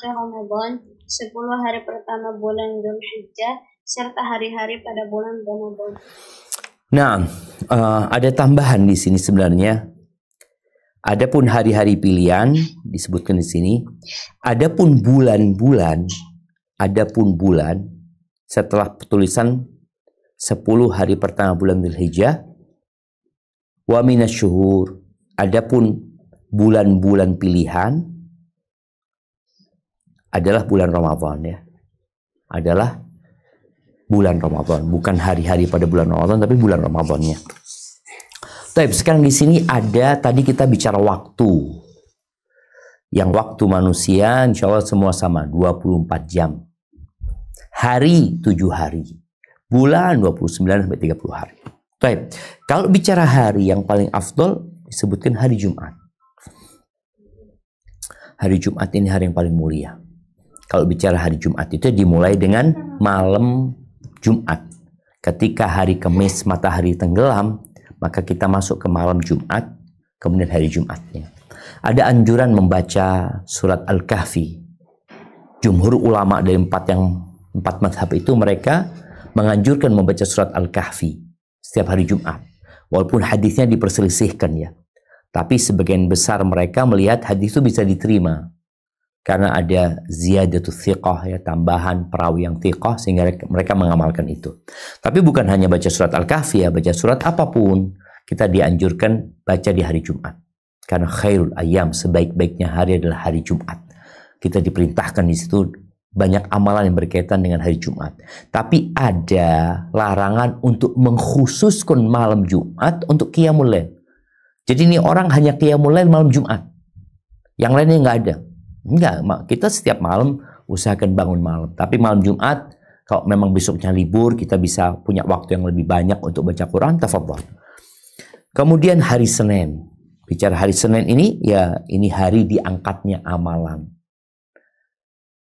Ramadan, 10 hari pertama bulan Dzulhijjah, serta hari-hari pada bulan Ramadan. Nah, ada tambahan di sini sebenarnya. Adapun hari-hari pilihan disebutkan di sini. Adapun bulan setelah tulisan 10 hari pertama bulan Dzulhijjah, wa minasyuhur, adapun bulan-bulan pilihan adalah bulan Ramadan ya. Adalah bulan Ramadan, bukan hari-hari pada bulan Ramadan tapi bulan Ramadannya. Tapi sekarang di sini ada, tadi kita bicara waktu. Yang waktu manusia insya Allah semua sama, 24 jam. Hari 7 hari. Bulan 29 sampai 30 hari. Baik, kalau bicara hari yang paling afdol disebutkan hari Jumat. Hari Jumat ini hari yang paling mulia. Kalau bicara hari Jumat itu dimulai dengan malam Jumat. Ketika hari Kamis matahari tenggelam, maka kita masuk ke malam Jumat, kemudian hari Jumatnya. Ada anjuran membaca surat Al-Kahfi. Jumhur ulama dari empat mazhab itu mereka menganjurkan membaca surat Al-Kahfi setiap hari Jumat. Walaupun hadisnya diperselisihkan ya. Tapi sebagian besar mereka melihat hadis itu bisa diterima. Karena ada ziyadatul thiqah ya, tambahan perawi yang thiqah, sehingga mereka mengamalkan itu. Tapi bukan hanya baca surat Al-Kahfi ya, baca surat apapun kita dianjurkan baca di hari Jumat. Karena khairul ayyam, sebaik-baiknya hari adalah hari Jumat. Kita diperintahkan di situ banyak amalan yang berkaitan dengan hari Jumat. Tapi ada larangan untuk mengkhususkan malam Jumat untuk qiyamul lail. Jadi ini orang hanya qiyamul lail malam Jumat. Yang lainnya nggak ada. Enggak, kita setiap malam usahakan bangun malam. Tapi malam Jumat Kalau memang besoknya libur, kita bisa punya waktu yang lebih banyak untuk baca Quran, tafadhol. Kemudian hari Senin. Bicara hari Senin ini, ya ini hari diangkatnya amalan.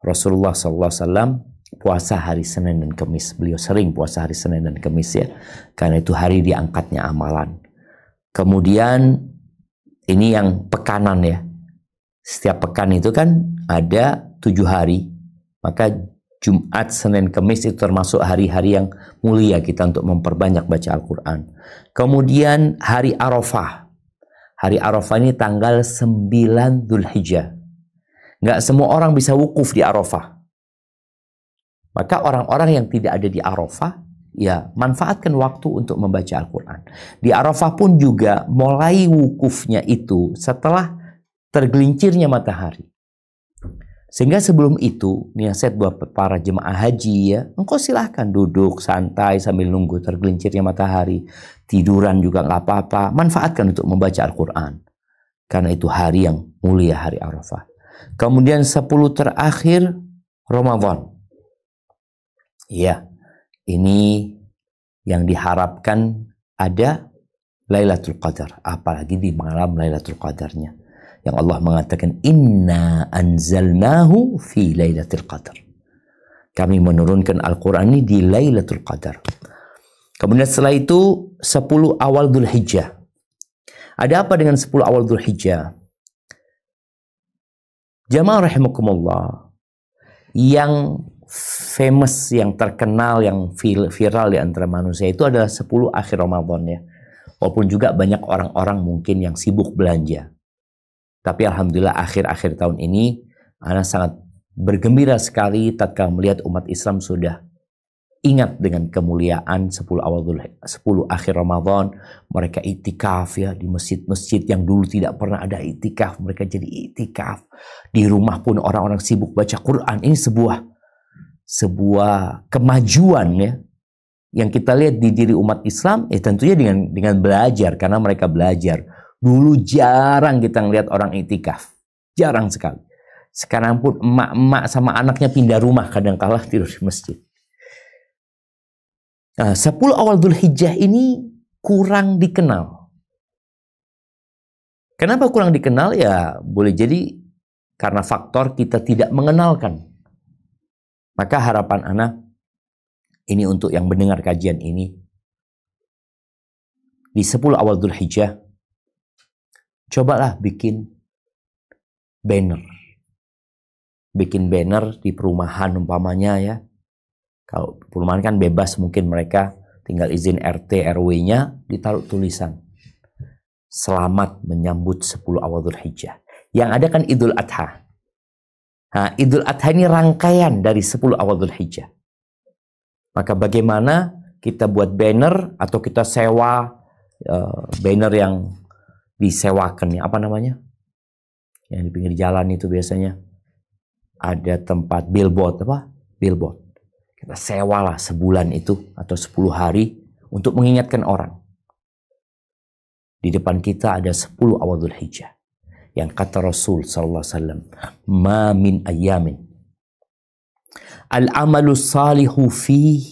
Rasulullah SAW puasa hari Senin dan Kamis. Beliau sering puasa hari Senin dan Kamis ya. Karena itu hari diangkatnya amalan. Kemudian ini yang pekanan ya. Setiap pekan itu kan ada 7 hari. Maka Jumat, Senin, Kamis itu termasuk hari-hari yang mulia kita untuk memperbanyak baca Al-Quran. Kemudian hari Arafah. Hari Arafah ini tanggal 9 Dzulhijjah. Nggak semua orang bisa wukuf di Arafah. Maka orang-orang yang tidak ada di Arafah, ya manfaatkan waktu untuk membaca Al-Quran. Di Arafah pun juga mulai wukufnya itu setelah tergelincirnya matahari. Sehingga sebelum itu, nasihat buat para jemaah haji ya, engkau silahkan duduk santai sambil nunggu tergelincirnya matahari. Tiduran juga nggak apa-apa. Manfaatkan untuk membaca Al-Quran. Karena itu hari yang mulia, hari Arafah. Kemudian 10 terakhir Ramadan. Ya, ini yang diharapkan ada Lailatul Qadar. Apalagi di malam Lailatul Qadarnya. Yang Allah mengatakan, Inna anzalnahu fi Lailatul Qadar. Kami menurunkan Al-Quran ini di Lailatul Qadar. Kemudian setelah itu 10 awal Dzulhijjah. Ada apa dengan 10 awal Dzulhijjah? Jamaah rahimakumullah, yang famous, yang terkenal, yang viral di antara manusia itu adalah 10 akhir Ramadan ya. Walaupun juga banyak orang-orang mungkin yang sibuk belanja. Tapi alhamdulillah akhir-akhir tahun ini ana sangat bergembira sekali tatkala melihat umat Islam sudah ingat dengan kemuliaan 10 akhir Ramadan. Mereka itikaf ya di masjid-masjid yang dulu tidak pernah ada itikaf, mereka jadi itikaf. Di rumah pun orang-orang sibuk baca Quran. Ini sebuah kemajuan ya yang kita lihat di diri umat Islam, tentunya dengan belajar, karena mereka belajar. Dulu jarang kita ngelihat orang itikaf. Jarang sekali. Sekarang pun emak-emak sama anaknya pindah rumah kadang-kala tidur di masjid. Nah, 10 awal Dzulhijjah ini kurang dikenal. Kenapa kurang dikenal? Ya boleh jadi karena faktor kita tidak mengenalkan. Maka harapan anak ini untuk yang mendengar kajian ini. Di 10 awal Dzulhijjah, cobalah bikin banner. Bikin banner di perumahan umpamanya ya. Kalau perumahan kan bebas, mungkin mereka tinggal izin RT RW-nya, ditaruh tulisan selamat menyambut 10 awal Dzulhijjah. Yang ada kan Idul Adha. Nah, Idul Adha ini rangkaian dari 10 awal Dzulhijjah. Maka bagaimana kita buat banner atau kita sewa banner yang disewakan ya, apa namanya? Yang di pinggir jalan itu biasanya ada tempat billboard, apa? Billboard. Kita sewalah sebulan itu atau 10 hari untuk mengingatkan orang. Di depan kita ada 10 awal Dzulhijjah. Yang kata Rasul sallallahu alaihi wasallam, "Ma min ayyamin al-amalu salihu fi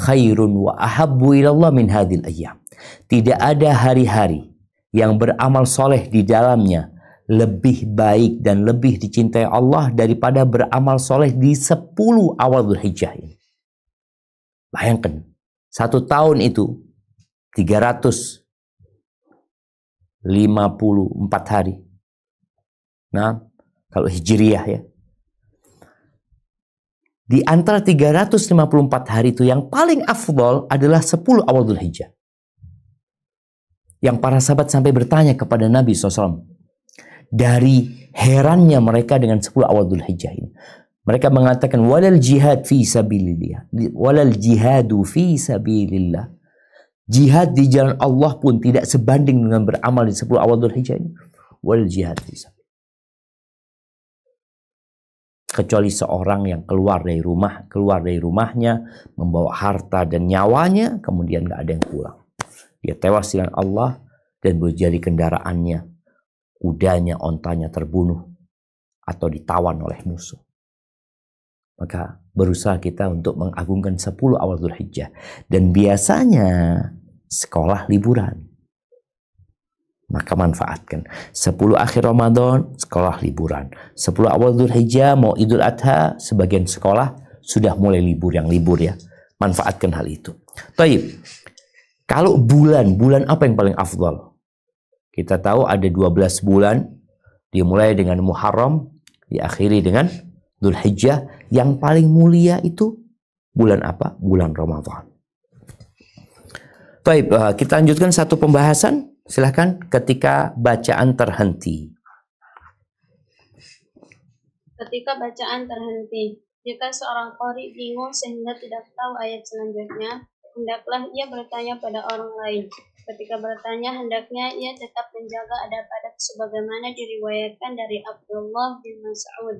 khairun wa ahabbu ila Allah min hadhil ayyam." Tidak ada hari-hari yang beramal soleh di dalamnya lebih baik dan lebih dicintai Allah daripada beramal soleh di 10 awal Dzulhijjah ini. Bayangkan, 1 tahun itu 354 hari. Nah, kalau Hijriyah ya. Di antara 354 hari itu yang paling afdol adalah 10 awal Dzulhijjah. Yang para sahabat sampai bertanya kepada Nabi SAW. Dari herannya mereka dengan 10 awal Dzulhijjah ini. Mereka mengatakan walal jihad fi sabilillah. Walal jihadu fi sabilillah. Jihad di jalan Allah pun tidak sebanding dengan beramal di 10 awal Dzulhijjah ini. Walal jihad fi sabilillah. Kecuali seorang yang keluar dari rumahnya, membawa harta dan nyawanya, kemudian nggak ada yang pulang. Dia tewas di jalan Allah dan menjadi kendaraannya. Kudanya, ontanya terbunuh atau ditawan oleh musuh. Maka berusaha kita untuk mengagungkan 10 awal Dzulhijjah. Dan biasanya sekolah liburan. Maka manfaatkan 10 akhir Ramadan, sekolah liburan. 10 awal Dzulhijjah, mau Idul Adha, sebagian sekolah sudah mulai libur, yang libur ya. Manfaatkan hal itu. Taib. Kalau bulan apa yang paling afdal? Kita tahu ada 12 bulan, dimulai dengan Muharram, diakhiri dengan Dzulhijjah. Yang paling mulia itu bulan apa? Bulan Ramadan. Taib, kita lanjutkan satu pembahasan. Silahkan ketika bacaan terhenti. Ketika bacaan terhenti, jika seorang qari bingung sehingga tidak tahu ayat selanjutnya, hendaklah ia bertanya pada orang lain. Ketika bertanya, hendaknya ia tetap menjaga adab-adab sebagaimana diriwayatkan dari Abdullah bin Mas'ud,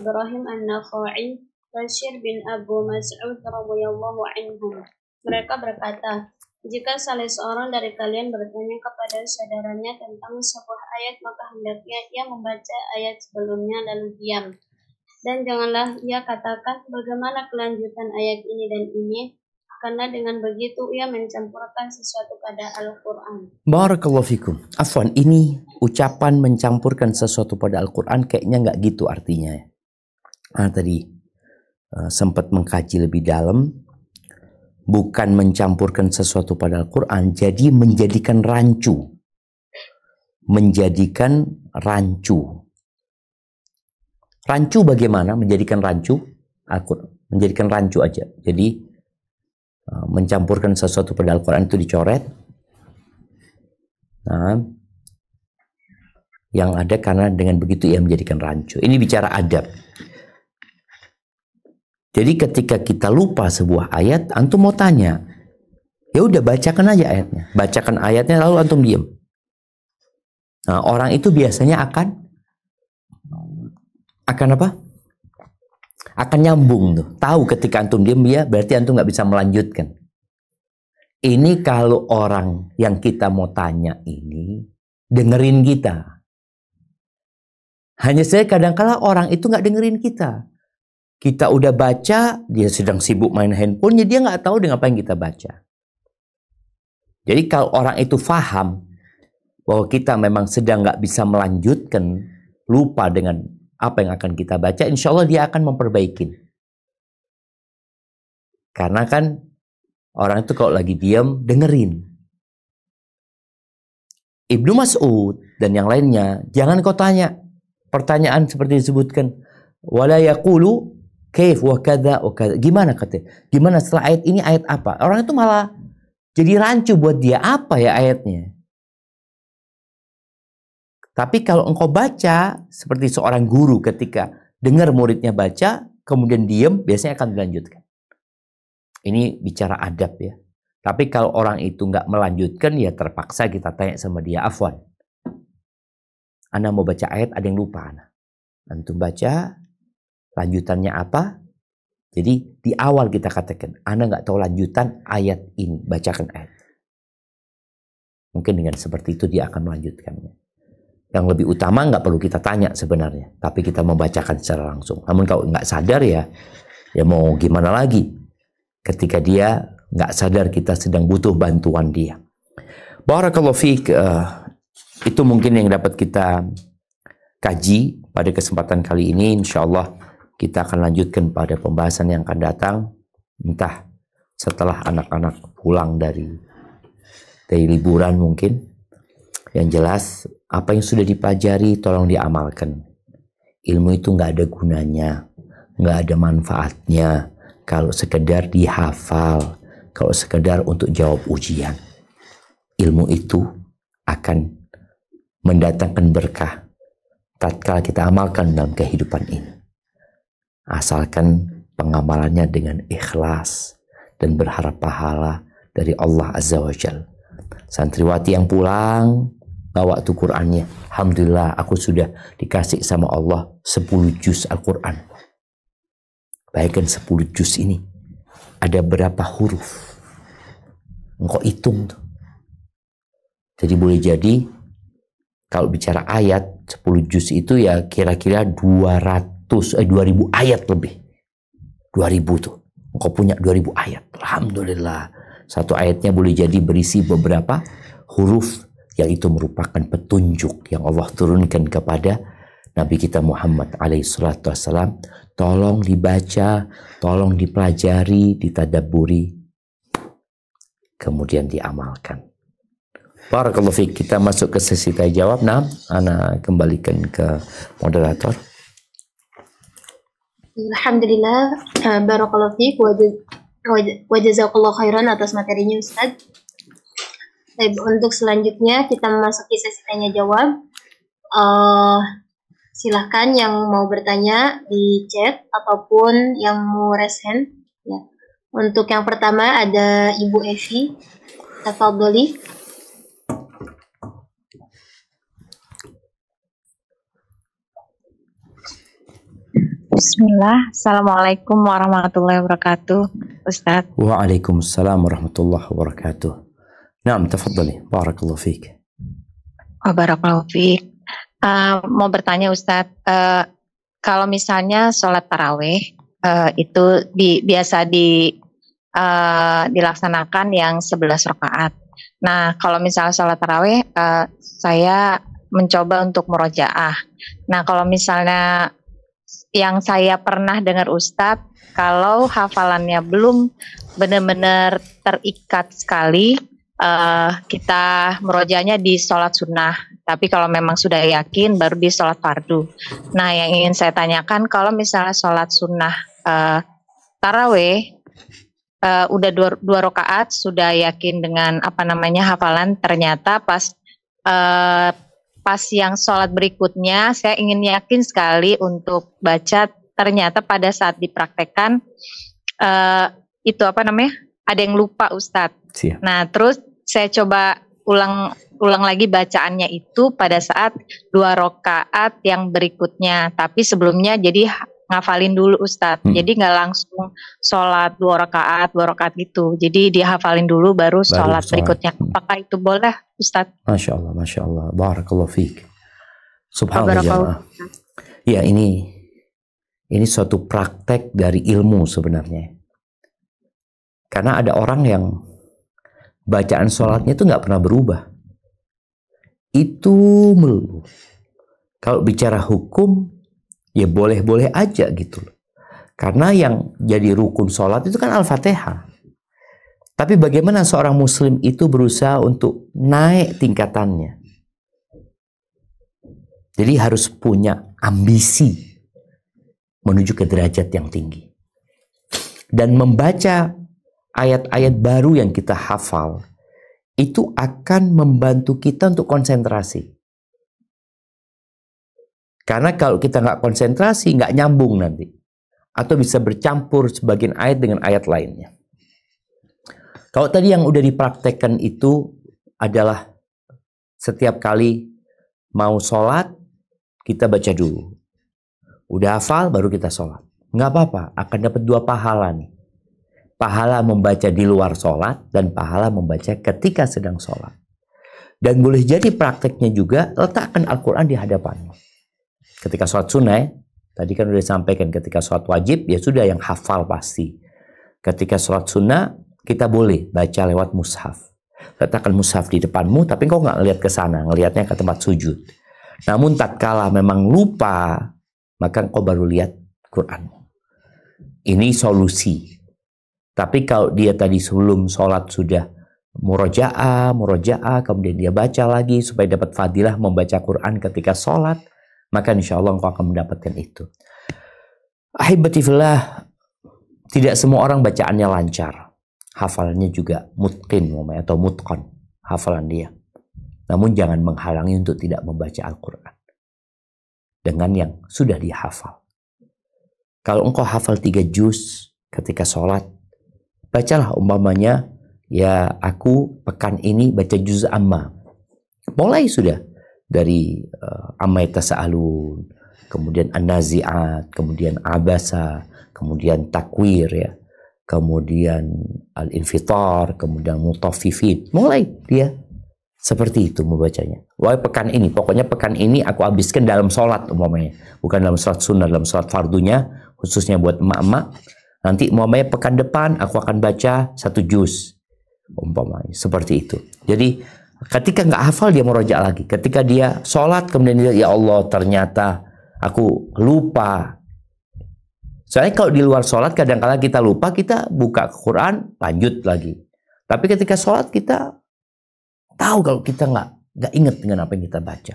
Ibrahim An-Nakha'i, Bashir bin Abu Mas'ud radhiyallahu anhum. Mereka berkata, jika salah seorang dari kalian bertanya kepada saudaranya tentang sebuah ayat, maka hendaknya ia membaca ayat sebelumnya lalu diam. Dan janganlah ia katakan bagaimana kelanjutan ayat ini dan ini, karena dengan begitu ia mencampurkan sesuatu pada Al-Quran. Barakallahu fikum. Afwan, ini ucapan mencampurkan sesuatu pada Al-Quran kayaknya nggak gitu artinya. Tadi sempat mengkaji lebih dalam. Bukan mencampurkan sesuatu pada Al-Quran, jadi menjadikan rancu. Menjadikan rancu. Rancu bagaimana? Menjadikan rancu? Menjadikan rancu aja. Jadi mencampurkan sesuatu pada Al-Quran itu dicoret. Nah, yang ada karena dengan begitu ia menjadikan rancu. Ini bicara adab. Jadi ketika kita lupa sebuah ayat, antum mau tanya, ya udah bacakan aja ayatnya, bacakan ayatnya lalu antum diam. Nah, orang itu biasanya akan apa? Akan nyambung tuh. Tahu ketika antum diam ya, berarti antum nggak bisa melanjutkan. Ini kalau orang yang kita mau tanya ini dengerin kita. Hanya saja kadang-kala orang itu nggak dengerin kita. Kita udah baca, dia sedang sibuk main handphonenya, dia nggak tahu dengan apa yang kita baca. Jadi kalau orang itu faham bahwa kita memang sedang nggak bisa melanjutkan, lupa dengan apa yang akan kita baca, insya Allah dia akan memperbaiki. Karena kan orang itu kalau lagi diam, dengerin. Ibnu Mas'ud dan yang lainnya, jangan kau tanya pertanyaan seperti disebutkan, wala yaqulu kaif wa kadza wa kadza. Gimana katanya? Gimana setelah ayat ini ayat apa? Orang itu malah jadi rancu buat dia, apa ya ayatnya? Tapi kalau engkau baca seperti seorang guru ketika dengar muridnya baca kemudian diam, biasanya akan dilanjutkan. Ini bicara adab ya. Tapi kalau orang itu nggak melanjutkan, ya terpaksa kita tanya sama dia, afwan, Ana mau baca ayat, ada yang lupa Ana. Antum baca lanjutannya apa? Jadi di awal kita katakan, Ana nggak tahu lanjutan ayat ini, bacakan ayat. Mungkin dengan seperti itu dia akan melanjutkannya. Yang lebih utama nggak perlu kita tanya sebenarnya, tapi kita membacakan secara langsung. Namun kalau nggak sadar ya mau gimana lagi? Ketika dia nggak sadar kita sedang butuh bantuan dia. Barakallahu fiik. Itu mungkin yang dapat kita kaji pada kesempatan kali ini. Insya Allah kita akan lanjutkan pada pembahasan yang akan datang, entah setelah anak-anak pulang dari liburan mungkin. Yang jelas apa yang sudah dipelajari tolong diamalkan. Ilmu itu nggak ada gunanya, nggak ada manfaatnya kalau sekedar dihafal, kalau sekedar untuk jawab ujian. Ilmu itu akan mendatangkan berkah tatkala kita amalkan dalam kehidupan ini. Asalkan pengamalannya dengan ikhlas dan berharap pahala dari Allah Azza wa Jalla. Santriwati yang pulang bawa tuh Qur'annya, alhamdulillah aku sudah dikasih sama Allah 10 juz Al-Quran. Bayangkan 10 juz ini ada berapa huruf, engkau hitung tuh. Jadi boleh jadi kalau bicara ayat 10 juz itu ya kira-kira 2000 ayat lebih. 2000 tuh. Engkau punya 2000 ayat. Alhamdulillah. Satu ayatnya boleh jadi berisi beberapa huruf yang itu merupakan petunjuk yang Allah turunkan kepada Nabi kita Muhammad alaihissalam. Tolong dibaca, tolong dipelajari, ditadabburi, kemudian diamalkan. Barakallahu fiik. Kita masuk ke sesi tanya jawab. Nah, ana kembalikan ke moderator. Alhamdulillah, barakallahu fiik wa jazakallahu khairan atas materinya Ustaz. Baik, untuk selanjutnya kita memasuki sesi tanya jawab. Silahkan yang mau bertanya di chat ataupun yang mau raise hand. Ya. Untuk yang pertama ada Ibu Evi. Tafadholi. Bismillah. Assalamualaikum warahmatullahi wabarakatuh, Ustaz. Waalaikumsalam warahmatullahi wabarakatuh. Naam, tafadhali. Barakallahu fiik. Barakallahu fiik. Mau bertanya Ustaz, kalau misalnya sholat taraweh itu biasa dilaksanakan yang 11 rakaat. Nah, kalau misalnya sholat taraweh, saya mencoba untuk murojaah. Nah, kalau misalnya yang saya pernah dengar Ustadz, kalau hafalannya belum benar-benar terikat sekali, kita merojanya di sholat sunnah. Tapi kalau memang sudah yakin, baru di sholat fardu. Nah, yang ingin saya tanyakan, kalau misalnya sholat sunnah taraweh, udah dua rakaat, sudah yakin dengan hafalan, ternyata pas yang sholat berikutnya, saya ingin yakin sekali untuk baca, ternyata pada saat dipraktekkan, itu ada yang lupa Ustadz. Siap. Nah, terus saya coba ulang lagi bacaannya itu pada saat 2 rakaat yang berikutnya. Tapi sebelumnya jadi ngafalin dulu Ustadz. Jadi nggak langsung sholat 2 rakaat gitu. Jadi dihafalin dulu baru sholat berikutnya. Apakah itu boleh Ustadz? Masya Allah. Barakallahu fiik. Subhanallah. Ya, ini suatu praktek dari ilmu sebenarnya. Karena ada orang yang bacaan sholatnya itu nggak pernah berubah. Itu melulu. Kalau bicara hukum, ya boleh-boleh aja gitu loh. Karena yang jadi rukun sholat itu kan Al-Fatihah. Tapi bagaimana seorang muslim itu berusaha untuk naik tingkatannya? Jadi harus punya ambisi menuju ke derajat yang tinggi. Dan membaca ayat-ayat baru yang kita hafal, itu akan membantu kita untuk konsentrasi. Karena kalau kita nggak konsentrasi, nggak nyambung nanti. Atau bisa bercampur sebagian ayat dengan ayat lainnya. Kalau tadi yang udah dipraktekkan itu adalah setiap kali mau sholat, kita baca dulu. Udah hafal, baru kita sholat. Nggak apa-apa, akan dapat 2 pahala nih. Pahala membaca di luar sholat dan pahala membaca ketika sedang sholat. Dan boleh jadi prakteknya juga letakkan Al-Quran di hadapanmu. Ketika sholat sunnah, tadi kan udah disampaikan ketika sholat wajib, ya sudah yang hafal pasti. Ketika sholat sunnah, kita boleh baca lewat mushaf. Letakkan mushaf di depanmu, tapi kau nggak ngelihat ke sana, ngelihatnya ke tempat sujud. Namun tatkala memang lupa, maka kau baru lihat Quranmu. Ini solusi. Tapi kalau dia tadi sebelum sholat sudah murojaah, kemudian dia baca lagi supaya dapat fadilah membaca Quran ketika sholat, maka insya Allah engkau akan mendapatkan itu. Ahibati fillah, tidak semua orang bacaannya lancar. Hafalannya juga mutqin atau mutqan, hafalan dia. Namun jangan menghalangi untuk tidak membaca Al-Quran dengan yang sudah dihafal. Kalau engkau hafal 3 juz ketika sholat, bacalah umpamanya, ya aku pekan ini baca juz amma. Mulai sudah dari amma yatasaalun, kemudian an-nazi'at, kemudian abasa, kemudian takwir ya, kemudian al-infitar, kemudian mutaffifin. Mulai dia seperti itu membacanya. Wah, pekan ini, pokoknya pekan ini aku habiskan dalam sholat umpamanya, bukan dalam sholat sunnah, dalam sholat fardunya, khususnya buat emak-emak. Nanti umpamanya pekan depan aku akan baca 1 juz. Umpamanya seperti itu. Jadi ketika nggak hafal dia murojaah lagi. Ketika dia sholat kemudian dia, ya Allah ternyata aku lupa. Soalnya kalau di luar sholat kadang-kala kita lupa, kita buka Quran lanjut lagi. Tapi ketika sholat kita tahu kalau kita nggak ingat dengan apa yang kita baca.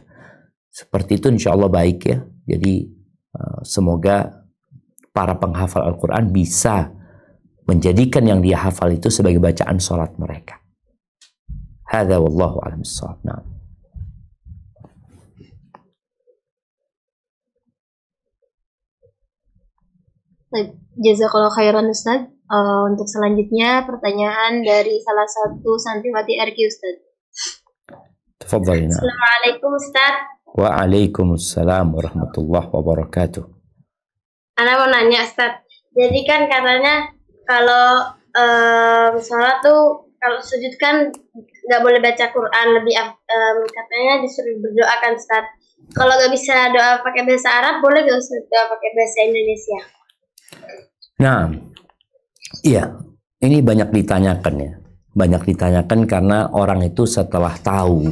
Seperti itu insya Allah baik ya. Jadi semoga para penghafal Al-Quran bisa menjadikan yang dia hafal itu sebagai bacaan sholat mereka. Hadza wallahu a'lam bissawab. Nah. Jazakallahu khairan Ustaz. Untuk selanjutnya pertanyaan dari salah satu santriwati RQ Ustaz. Tafadhalina. Assalamualaikum Ustaz. Waalaikumsalam warahmatullahi wabarakatuh. Ana mau nanya Ustaz. Jadi kan katanya kalau sholat tuh kalau sujud kan nggak boleh baca Quran, lebih katanya disuruh berdoa kan Ustaz. Kalau nggak bisa doa pakai bahasa Arab, boleh nggak Ustaz doa pakai bahasa Indonesia? Nah, iya, ini banyak ditanyakan ya. Banyak ditanyakan karena orang itu setelah tahu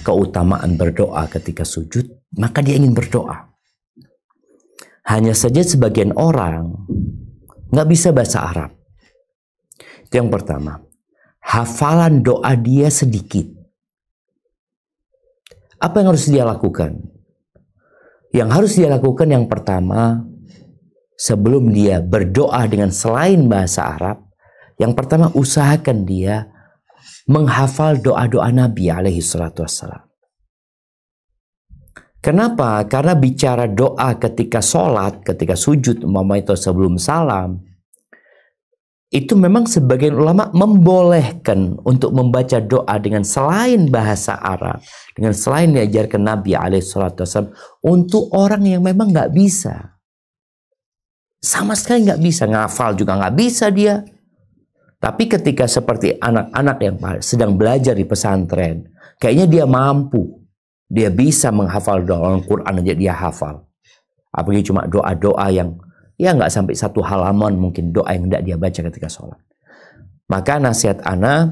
keutamaan berdoa ketika sujud, maka dia ingin berdoa. Hanya saja sebagian orang nggak bisa bahasa Arab. Itu yang pertama. Hafalan doa dia sedikit. Apa yang harus dia lakukan? Yang harus dia lakukan yang pertama, sebelum dia berdoa dengan selain bahasa Arab, yang pertama usahakan dia menghafal doa-doa Nabi alaihi salatu wassalam. Kenapa? Karena bicara doa ketika sholat, ketika sujud, umpamanya itu sebelum salam, itu memang sebagian ulama membolehkan untuk membaca doa dengan selain bahasa Arab, dengan selain diajarkan Nabi alaihi salatu wassalam, untuk orang yang memang nggak bisa. Sama sekali nggak bisa, ngafal juga nggak bisa dia. Tapi ketika seperti anak-anak yang sedang belajar di pesantren, kayaknya dia mampu. Dia bisa menghafal doa Al-Quran aja dia hafal. Apalagi cuma doa-doa yang ya nggak sampai 1 halaman mungkin doa yang tidak dia baca ketika sholat. Maka nasihat ana,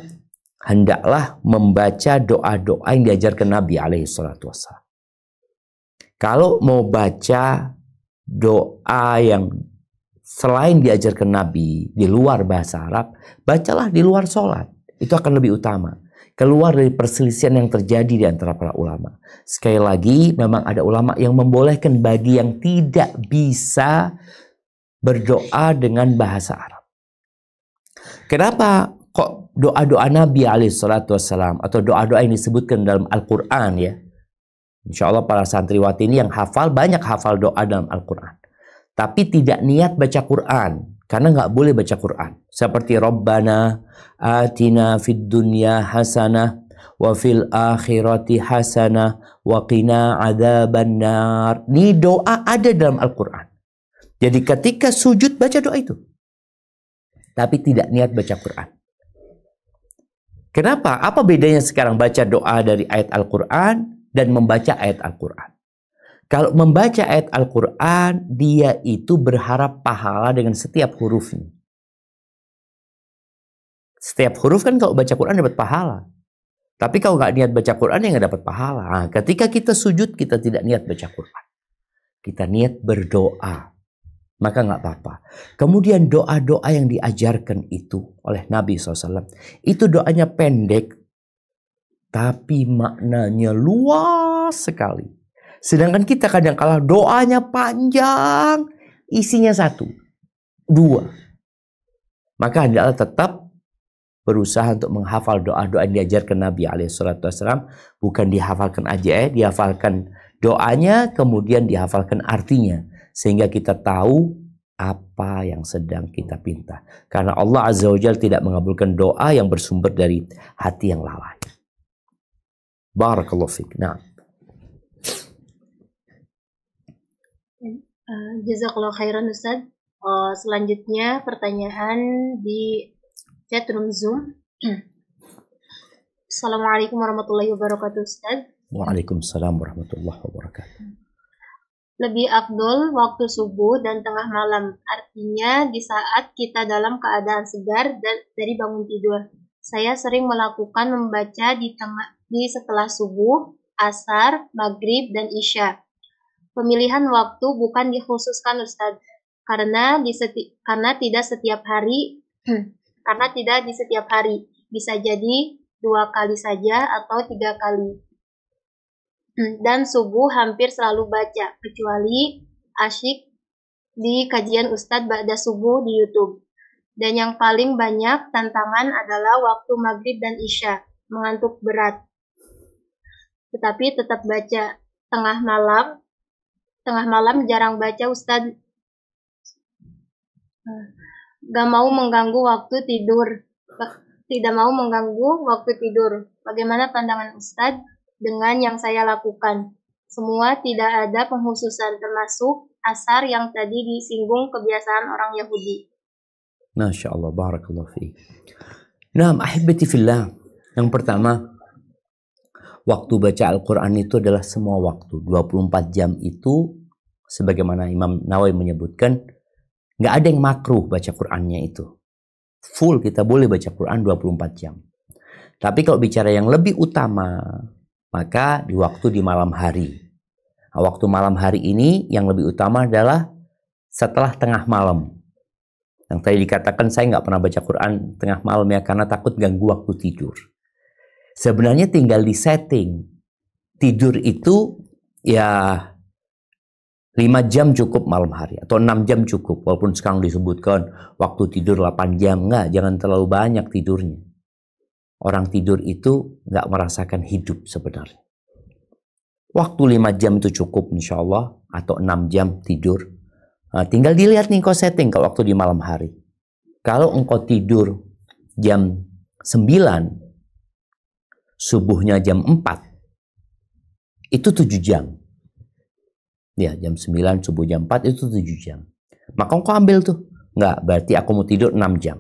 hendaklah membaca doa-doa yang diajarkan Nabi alaihi salatu wassalam. Kalau mau baca doa yang selain diajarkan Nabi di luar bahasa Arab, bacalah di luar sholat. Itu akan lebih utama. Keluar dari perselisihan yang terjadi di antara para ulama. Sekali lagi, memang ada ulama yang membolehkan bagi yang tidak bisa berdoa dengan bahasa Arab. Kenapa kok doa-doa Nabi alaihissalam atau doa-doa yang disebutkan dalam Al-Quran ya? Insya Allah para santriwati ini yang hafal, banyak hafal doa dalam Al-Quran. Tapi tidak niat baca Quran, karena nggak boleh baca Quran. Seperti Rabbana atina fid dunya hasanah wa fil akhirati hasanah wa qina adzabannar. Ini doa ada dalam Al-Quran. Jadi ketika sujud baca doa itu. Tapi tidak niat baca Quran. Kenapa? Apa bedanya sekarang baca doa dari ayat Al-Quran dan membaca ayat Al-Quran? Kalau membaca ayat Al-Quran, dia itu berharap pahala dengan setiap hurufnya. Setiap huruf kan kalau baca Quran dapat pahala. Tapi kalau nggak niat baca Quran, ya nggak dapat pahala. Nah, ketika kita sujud, kita tidak niat baca Quran. Kita niat berdoa. Maka nggak apa-apa. Kemudian doa-doa yang diajarkan itu oleh Nabi SAW. Itu doanya pendek, tapi maknanya luas sekali. Sedangkan kita kadang kala doanya panjang, isinya 1, 2. Maka hendaklah tetap berusaha untuk menghafal doa-doa yang diajarkan Nabi alaihissalam. Bukan dihafalkan aja, dihafalkan doanya, kemudian dihafalkan artinya. Sehingga kita tahu apa yang sedang kita pinta. Karena Allah Azza wa Jalla tidak mengabulkan doa yang bersumber dari hati yang lalai. Barakallahu fiik. Nah. Jazakallahu khairan Ustaz. Selanjutnya pertanyaan di chatroom Zoom. Assalamualaikum warahmatullahi wabarakatuh Ustaz. Waalaikumsalam warahmatullahi wabarakatuh. Lebih afdol waktu subuh dan tengah malam, artinya di saat kita dalam keadaan segar dan dari bangun tidur. Saya sering melakukan membaca di setelah subuh, asar, maghrib, dan isya. Pemilihan waktu bukan dikhususkan Ustadz, karena tidak setiap hari, karena tidak di setiap hari. Bisa jadi 2 kali saja atau 3 kali. Dan subuh hampir selalu baca, kecuali asyik di kajian Ustadz Ba'da Subuh di YouTube. Dan yang paling banyak tantangan adalah waktu maghrib dan isya, mengantuk berat. Tetapi tetap baca. Tengah malam jarang baca Ustadz. Gak mau mengganggu waktu tidur. Tidak mau mengganggu waktu tidur. Bagaimana pandangan Ustadz dengan yang saya lakukan? Semua tidak ada penghususan, termasuk asar yang tadi disinggung kebiasaan orang Yahudi. Masya Allah, barakallahu fiik. Nah, ahibati fillah. Yang pertama, waktu baca Al-Quran itu adalah semua waktu. 24 jam itu, sebagaimana Imam Nawawi menyebutkan, nggak ada yang makruh baca Qurannya itu. Full kita boleh baca Quran 24 jam. Tapi kalau bicara yang lebih utama, maka di waktu di malam hari. Nah, waktu malam hari ini yang lebih utama adalah setelah tengah malam. Yang tadi dikatakan saya nggak pernah baca Quran tengah malam ya karena takut ganggu waktu tidur. Sebenarnya tinggal di setting. Tidur itu ya 5 jam cukup malam hari atau 6 jam cukup. Walaupun sekarang disebutkan waktu tidur 8 jam. Nggak, jangan terlalu banyak tidurnya. Orang tidur itu nggak merasakan hidup sebenarnya. Waktu 5 jam itu cukup insya Allah. Atau 6 jam tidur. Nah, tinggal dilihat nih engkau setting kalau waktu di malam hari. Kalau engkau tidur jam 9, subuhnya jam 4, itu 7 jam. Ya, jam 9, subuh jam 4 itu 7 jam. Maka engkau ambil tuh. Enggak, berarti aku mau tidur 6 jam.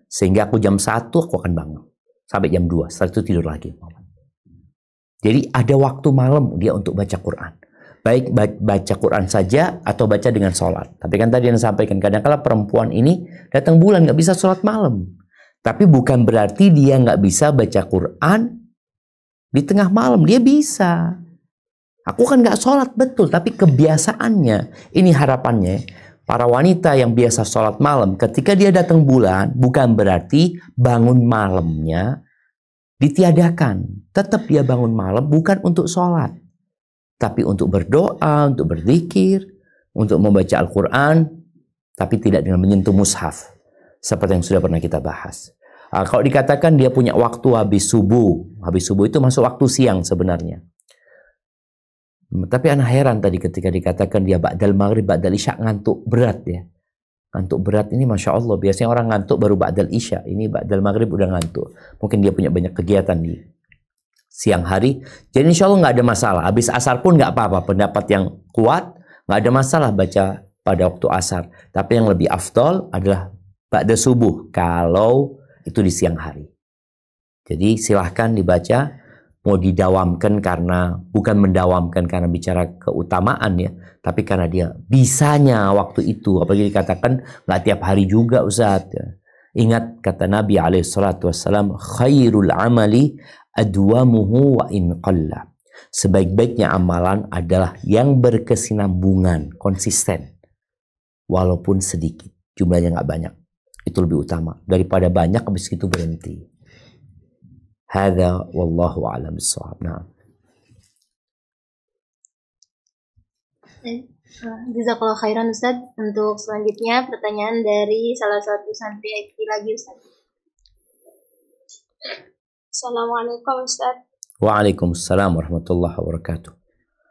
Sehingga aku jam 1 aku akan bangun. Sampai jam 2, setelah itu tidur lagi. Jadi ada waktu malam dia untuk baca Quran. Baik baca Quran saja atau baca dengan sholat. Tapi kan tadi yang sampaikan, kadang-kala perempuan ini datang bulan nggak bisa sholat malam. Tapi bukan berarti dia nggak bisa baca Quran di tengah malam. Dia bisa. Aku kan nggak sholat betul, tapi kebiasaannya. Ini harapannya, para wanita yang biasa sholat malam, ketika dia datang bulan, bukan berarti bangun malamnya ditiadakan. Tetap dia bangun malam bukan untuk sholat. Tapi untuk berdoa, untuk berzikir, untuk membaca Al-Quran, tapi tidak dengan menyentuh mushaf. Seperti yang sudah pernah kita bahas. Kalau dikatakan dia punya waktu habis subuh itu masuk waktu siang sebenarnya. Tapi anak heran tadi ketika dikatakan dia ba'dal maghrib, ba'dal isya, ngantuk berat ya. Ngantuk berat ini Masya Allah, biasanya orang ngantuk baru ba'dal isya. Ini ba'dal maghrib udah ngantuk. Mungkin dia punya banyak kegiatan di siang hari, jadi insya Allah nggak ada masalah. Habis asar pun nggak apa-apa. Pendapat yang kuat nggak ada masalah baca pada waktu asar. Tapi yang lebih afdol adalah ba'da subuh kalau itu di siang hari. Jadi silahkan dibaca. Mau didawamkan karena bukan mendawamkan karena bicara keutamaan ya, tapi karena dia bisanya waktu itu. Apalagi dikatakan nggak tiap hari juga Ustaz. Ingat kata Nabi SAW, khairul amali adwamuhu wa in qalla. Sebaik-baiknya amalan adalah yang berkesinambungan, konsisten. Walaupun sedikit, jumlahnya nggak banyak. Itu lebih utama daripada banyak habis itu berhenti. Hadza wallahu a'lam bissawab. Nah. Jazakallahu khairan Ustaz. Untuk selanjutnya pertanyaan dari salah satu santri IT lagi Ustaz. Assalamualaikum Ustaz. Waalaikumsalam warahmatullahi wabarakatuh.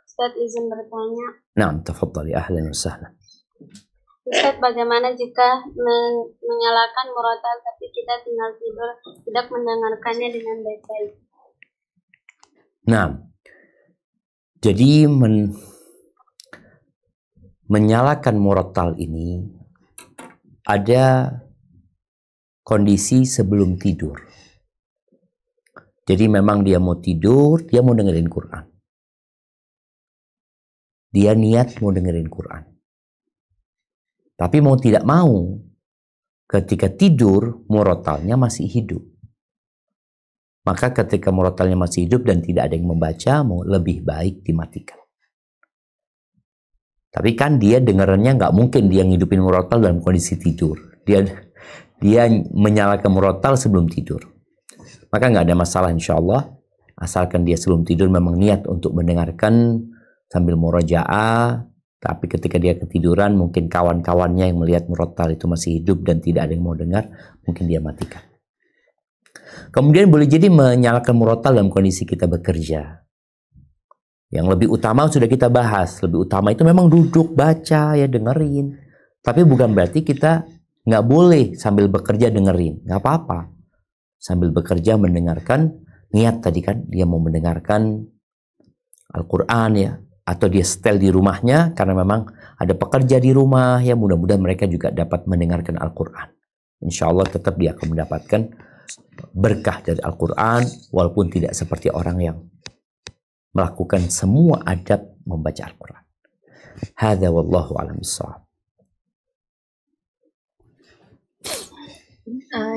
Ustaz izin bertanya. Naam, tafadhali, ahlan wa sahlan. Ustaz, bagaimana jika menyalakan murotal tapi kita tinggal tidur, tidak mendengarkannya dengan baik-baik? Nah, jadi menyalakan murotal ini ada kondisi sebelum tidur. Jadi memang dia mau tidur, dia mau dengerin Quran. dia niat mau dengerin Quran. Tapi mau tidak mau, ketika tidur, murotalnya masih hidup. Maka ketika murotalnya masih hidup dan tidak ada yang membaca, mau lebih baik dimatikan. Tapi kan dia dengerannya nggak mungkin dia ngidupin murotal dalam kondisi tidur. Dia menyalakan murotal sebelum tidur. Maka nggak ada masalah insya Allah. Asalkan dia sebelum tidur memang niat untuk mendengarkan sambil murojaah. Tapi ketika dia ketiduran, mungkin kawan-kawannya yang melihat murotal itu masih hidup dan tidak ada yang mau dengar, mungkin dia matikan. Kemudian boleh jadi menyalakan murotal dalam kondisi kita bekerja. Yang lebih utama sudah kita bahas. Lebih utama itu memang duduk, baca, ya dengerin. Tapi bukan berarti kita nggak boleh sambil bekerja dengerin. Nggak apa-apa. Sambil bekerja mendengarkan, niat tadi kan, dia mau mendengarkan Al-Quran ya. Atau dia setel di rumahnya karena memang ada pekerja di rumah ya, mudah-mudahan mereka juga dapat mendengarkan Al-Quran. Insya Allah tetap dia akan mendapatkan berkah dari Al-Quran walaupun tidak seperti orang yang melakukan semua adab membaca Al-Quran. Hadza wallahu a'lam bishawab.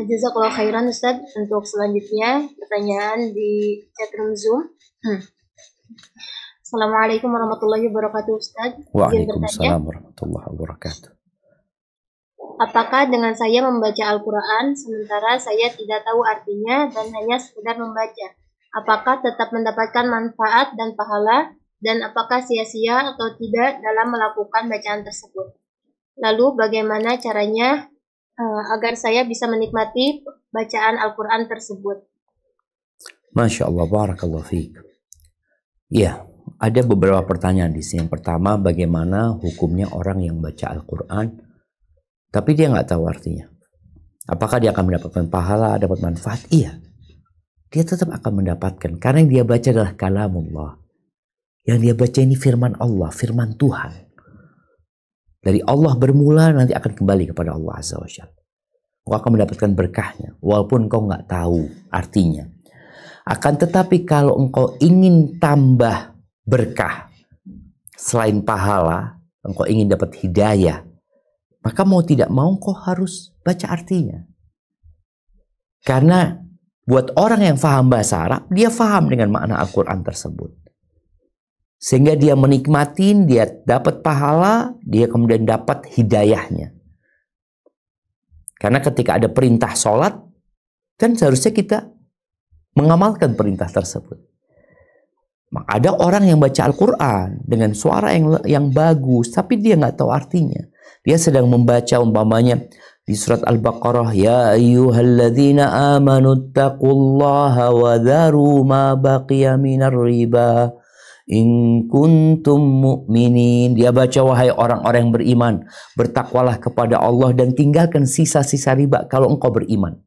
Jazakallah khairan Ustaz. Untuk selanjutnya pertanyaan di chatroom Zoom. Assalamualaikum warahmatullahi wabarakatuh Ustaz. Waalaikumsalam warahmatullahi wabarakatuh. Apakah dengan saya membaca Al-Quran sementara saya tidak tahu artinya dan hanya sekedar membaca, apakah tetap mendapatkan manfaat dan pahala, dan apakah sia-sia atau tidak dalam melakukan bacaan tersebut? Lalu bagaimana caranya agar saya bisa menikmati bacaan Al-Quran tersebut? Masya Allah, barakallahu fiik. Ya, ada beberapa pertanyaan di sini. Yang pertama, bagaimana hukumnya orang yang baca Al-Quran tapi dia nggak tahu artinya? Apakah dia akan mendapatkan pahala, dapat manfaat? Iya, dia tetap akan mendapatkan karena yang dia baca adalah kalamullah. Yang dia baca ini firman Allah, firman Tuhan. Dari Allah bermula, nanti akan kembali kepada Allah Azza wa Jalla. Kau akan mendapatkan berkahnya walaupun kau nggak tahu artinya. Akan tetapi kalau engkau ingin tambah berkah selain pahala, engkau ingin dapat hidayah, maka mau tidak mau kau harus baca artinya. Karena buat orang yang faham bahasa Arab, dia faham dengan makna Al-Quran tersebut. Sehingga dia menikmatin, dia dapat pahala, dia kemudian dapat hidayahnya. Karena ketika ada perintah sholat, kan seharusnya kita mengamalkan perintah tersebut. Ada orang yang baca Al-Quran dengan suara yang bagus, tapi dia nggak tahu artinya. Dia sedang membaca umpamanya di surat Al-Baqarah, ya ayyuhalladzina amanu taqullaha wa dharu ma baqiya minar riba in kuntum mu'minin. Dia baca, wahai orang-orang yang beriman, bertakwalah kepada Allah dan tinggalkan sisa-sisa riba kalau engkau beriman.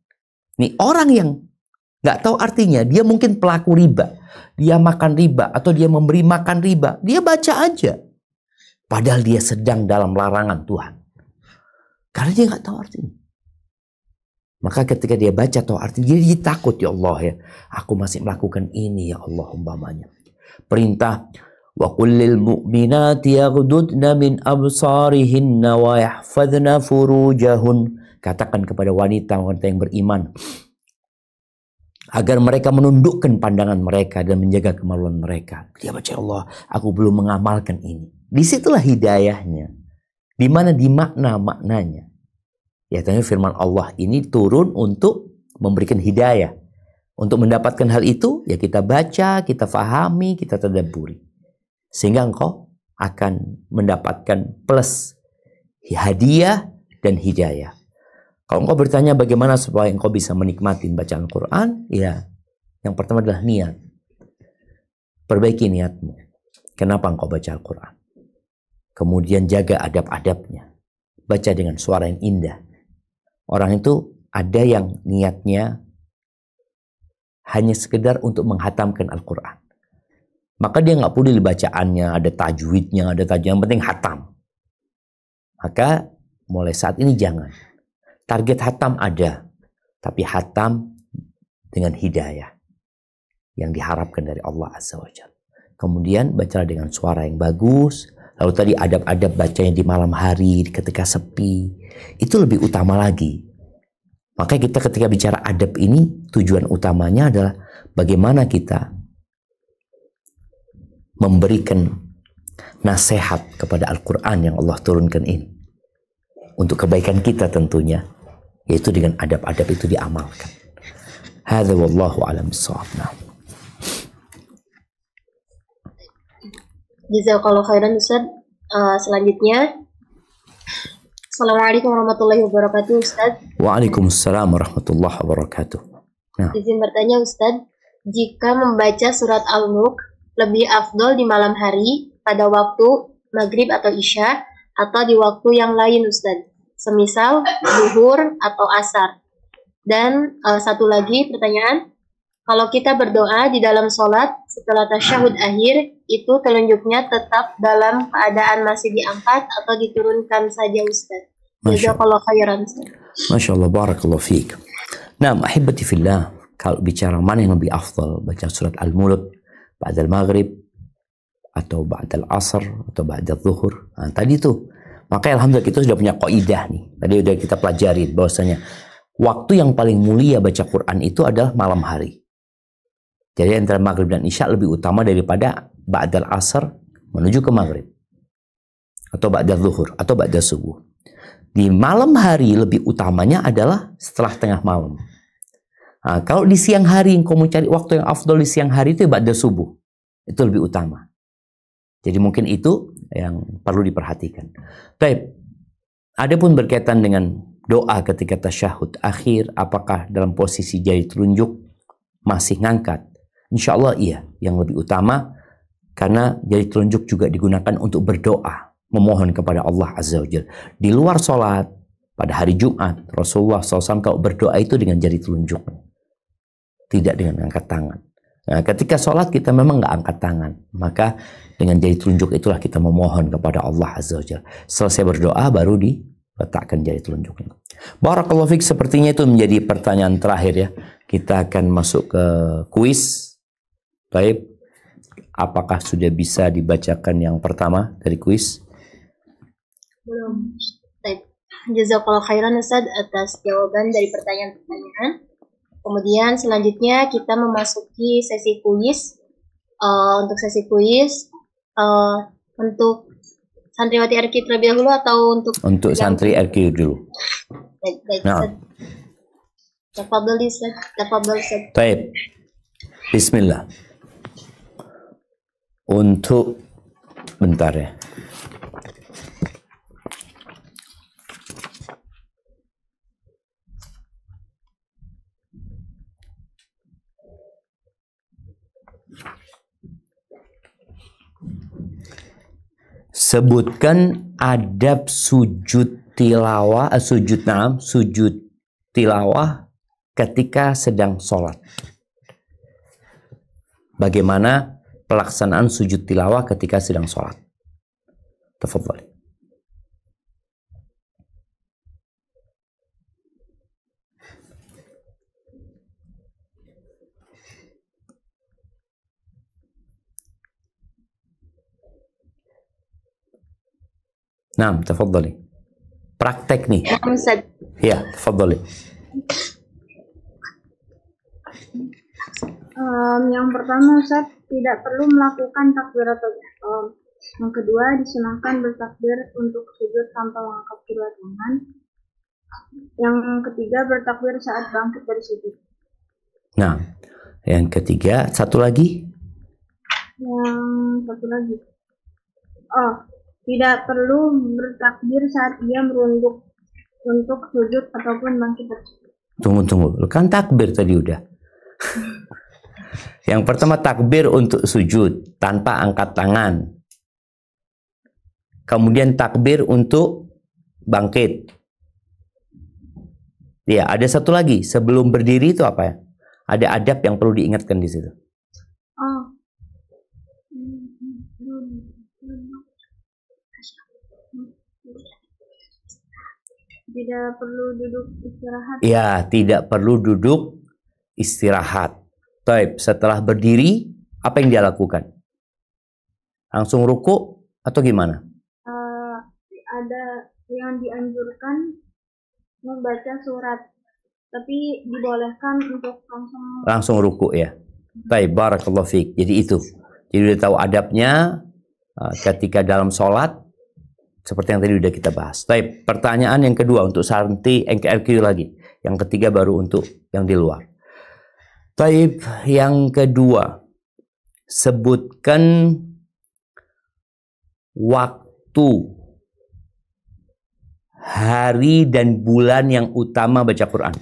Nih orang yang nggak tahu artinya, dia mungkin pelaku riba, dia makan riba atau dia memberi makan riba, dia baca aja. Padahal dia sedang dalam larangan Tuhan. Karena dia nggak tahu artinya. Maka ketika dia baca tahu artinya, dia takut, ya Allah ya, aku masih melakukan ini ya Allah umpamanya. Perintah, wa kullil mu'minati yaghdudna min absarihinna wa yahfadna furujahun. Katakan kepada wanita-wanita yang beriman agar mereka menundukkan pandangan mereka dan menjaga kemaluan mereka. Dia baca, Allah, aku belum mengamalkan ini. Disitulah hidayahnya. Di mana di maknanya. Ya, tanya firman Allah ini turun untuk memberikan hidayah. Untuk mendapatkan hal itu, ya kita baca, kita fahami, kita tadabburi. Sehingga engkau akan mendapatkan plus hadiah dan hidayah. Kalau engkau bertanya bagaimana supaya engkau bisa menikmati bacaan Quran, ya yang pertama adalah niat. Perbaiki niatmu. Kenapa engkau baca Al-Quran? Kemudian jaga adab-adabnya. Baca dengan suara yang indah. Orang itu ada yang niatnya hanya sekedar untuk menghatamkan Al-Quran. Maka dia nggak peduli bacaannya, ada tajwidnya, yang penting hatam. Maka mulai saat ini jangan. Target hatam ada, tapi hatam dengan hidayah yang diharapkan dari Allah Azza wa Jalla. Kemudian bacalah dengan suara yang bagus, Lalu tadi adab-adab bacanya di malam hari ketika sepi, itu lebih utama lagi. Makanya kita ketika bicara adab ini, tujuan utamanya adalah bagaimana kita memberikan nasihat kepada Al-Quran yang Allah turunkan ini. Untuk kebaikan kita tentunya, yaitu dengan adab-adab itu diamalkan. Hadza wallahu a'lam bissawab. Jazakallahu khairan Ustaz. Selanjutnya, Assalamualaikum warahmatullahi wabarakatuh Ustaz. Waalaikumsalam warahmatullahi wabarakatuh. Nah. Izin bertanya Ustaz, jika membaca surat Al-Mulk lebih afdol di malam hari pada waktu maghrib atau isya atau di waktu yang lain Ustaz, semisal zuhur atau asar. Dan satu lagi pertanyaan, kalau kita berdoa di dalam sholat setelah tasyahud akhir, itu telunjuknya tetap dalam keadaan masih diangkat atau diturunkan saja Ustaz? Jazakallahu khairan Ustaz. Masya Allah, barakallahu fiik. Nah, ahibati fillah, kalau bicara mana yang lebih afdal, baca surat Al-Mulk ba'da al-maghrib atau ba'da al-asr atau ba'da al-zuhur. Nah, tadi tuh, maka alhamdulillah kita sudah punya kaidah nih. Tadi udah kita pelajari bahwasanya waktu yang paling mulia baca Quran itu adalah malam hari. Jadi antara maghrib dan isya lebih utama daripada ba'da al-asr menuju ke maghrib. Atau ba'da al-zuhur atau ba'da subuh. Di malam hari lebih utamanya adalah setelah tengah malam. Nah, kalau di siang hari engkau mau cari waktu yang afdol di siang hari itu ba'da subuh. Itu lebih utama. Jadi mungkin itu yang perlu diperhatikan. Baik. Adapun berkaitan dengan doa ketika tasyahud akhir, apakah dalam posisi jari telunjuk masih ngangkat? Insya Allah iya. Yang lebih utama karena jari telunjuk juga digunakan untuk berdoa, memohon kepada Allah Azza wa Jalla. Di luar sholat pada hari Jumat, Rasulullah SAW kalau berdoa itu dengan jari telunjuk, tidak dengan angkat tangan. Nah, ketika sholat kita memang nggak angkat tangan, maka dengan jari telunjuk itulah kita memohon kepada Allah Azza wa Jalla. Selesai berdoa baru diletakkan jari telunjuknya. Barakallahu fiik, sepertinya itu menjadi pertanyaan terakhir ya. Kita akan masuk ke kuis. Baik, apakah sudah bisa dibacakan yang pertama dari kuis? Belum. Baik. Jazakallahu khairan Ustaz atas jawaban dari pertanyaan-pertanyaan. Kemudian selanjutnya kita memasuki sesi kuis. Untuk sesi kuis, untuk santriwati RQ terlebih dahulu atau untuk santri RQ dulu. Baik. Nah. Tafadhol Ustaz. Baik. Bismillah. Untuk bentar ya. Sebutkan adab sujud tilawah ketika sedang sholat. Bagaimana pelaksanaan sujud tilawah ketika sedang sholat? Tafadhal. Naam, tafadhali. Praktek nih. Ya, tafadhali. Yang pertama Ustaz, tidak perlu melakukan takbiratul ihram. Yang kedua, disunahkan bertakbir untuk sujud tanpa mengangkat kedua tangan. Yang ketiga, bertakbir saat bangkit dari sujud. Nah, yang ketiga, satu lagi. Tidak perlu bertakbir saat ia merunduk untuk sujud ataupun bangkit dari sujud. Tunggu. Kan takbir tadi udah. Yang pertama takbir untuk sujud tanpa angkat tangan. Kemudian takbir untuk bangkit. Ya, ada satu lagi. Sebelum berdiri itu apa ya? Ada adab yang perlu diingatkan di situ. Tidak perlu duduk istirahat. Ya, tidak perlu duduk istirahat. Baik, setelah berdiri, apa yang dia lakukan? Langsung ruku atau gimana? ada yang dianjurkan membaca surat, tapi dibolehkan untuk langsung ruku ya. Baik, barakallahu fiik. Jadi itu. Jadi udah tahu adabnya ketika dalam sholat seperti yang tadi udah kita bahas. Baik, pertanyaan yang kedua untuk Santi NKRQ lagi. Yang ketiga baru untuk yang di luar. Baik, yang kedua. Sebutkan waktu, hari dan bulan yang utama baca Quran.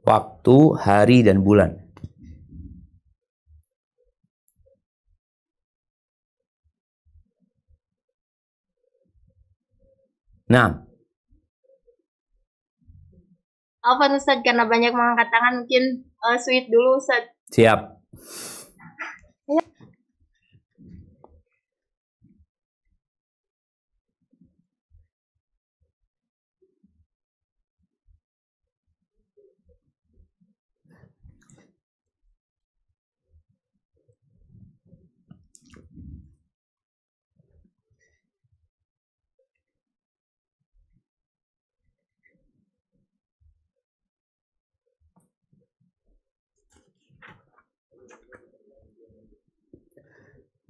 Waktu, hari, dan bulan. Nah. Apa Ustaz, karena banyak mengangkat tangan mungkin sweet dulu Ustaz. Siap.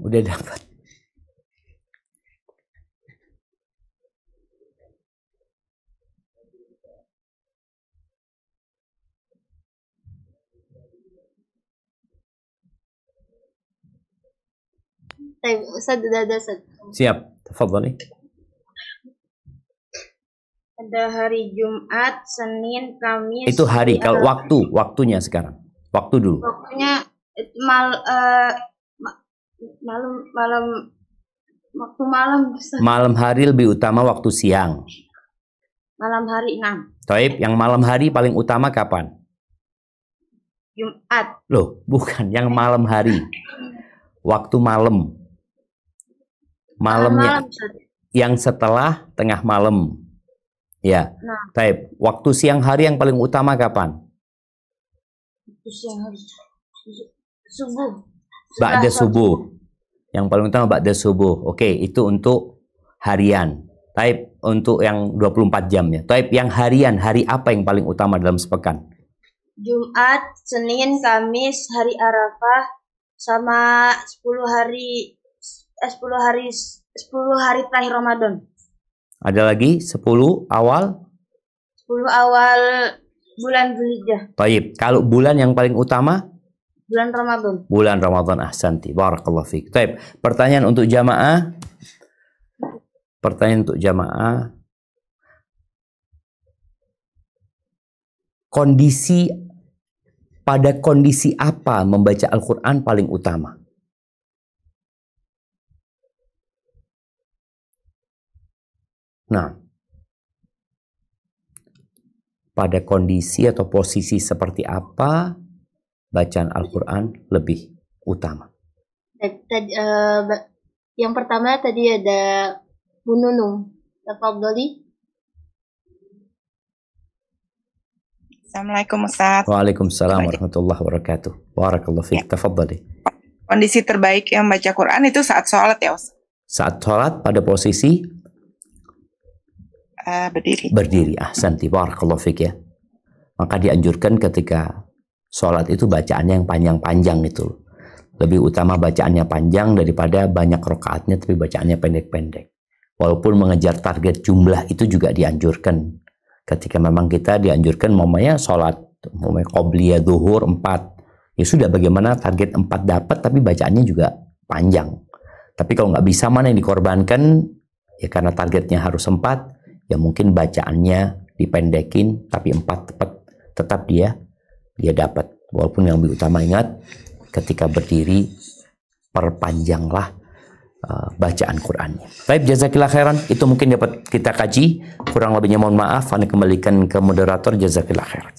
Udah dapat. Ustaz, udah ada Ustaz. Siap, tafadhali. Ada hari Jumat, Senin, Kamis. Itu hari, kalau waktunya sekarang. Waktu dulu. Waktunya Malam hari lebih utama waktu siang. Malam hari 6. Taib, yang malam hari paling utama kapan? Jumat. Loh, bukan, yang malam hari. Waktu malam. Malamnya. Yang setelah tengah malam. Ya. Nah. Taib, waktu siang hari yang paling utama kapan? Siang hari. Subuh. Ba'da subuh. Yang paling utama ba'da subuh. Oke, itu untuk harian. Taib, untuk yang 24 jam ya. Taib, yang harian, hari apa yang paling utama dalam sepekan? Jumat, Senin, Kamis, hari Arafah, sama 10 hari terakhir Ramadan. Ada lagi 10 awal? 10 awal bulan Dzulhijjah. Taib, kalau bulan yang paling utama? Bulan Ramadan. Bulan Ramadan, ahsanti. Barakallahu fiik. Taib, pertanyaan untuk jamaah. Pertanyaan untuk jamaah. Pada kondisi apa membaca Al-Quran paling utama? Nah, pada kondisi atau posisi seperti apa bacaan Al-Quran lebih utama? Yang pertama tadi ada Bu Nunung. Tafadhali. Assalamualaikum Ustaz. Waalaikumsalam warahmatullahi wabarakatuh. Barakallahu fiik. Tafadhali. Kondisi terbaik yang baca Quran itu saat sholat ya Ustaz? Saat sholat pada posisi berdiri. Berdiri. Ahsanti. Barakallahu fiik ya. Maka dianjurkan ketika sholat itu bacaannya yang panjang-panjang itu. Lebih utama bacaannya panjang daripada banyak rakaatnya tapi bacaannya pendek-pendek. Walaupun mengejar target jumlah itu juga dianjurkan. Ketika memang kita dianjurkan mamanya sholat, mamanya qobliyah zuhur 4. Ya sudah, bagaimana target 4 dapat tapi bacaannya juga panjang. Tapi kalau nggak bisa, mana yang dikorbankan? Ya karena targetnya harus 4, ya mungkin bacaannya dipendekin tapi 4 tetap dia dapat. Walaupun yang lebih utama, ingat, ketika berdiri perpanjanglah bacaan Qurannya. Baik, jazakillah khairan. Itu mungkin dapat kita kaji. Kurang lebihnya mohon maaf. Anda kembalikan ke moderator. Jazakillah khairan.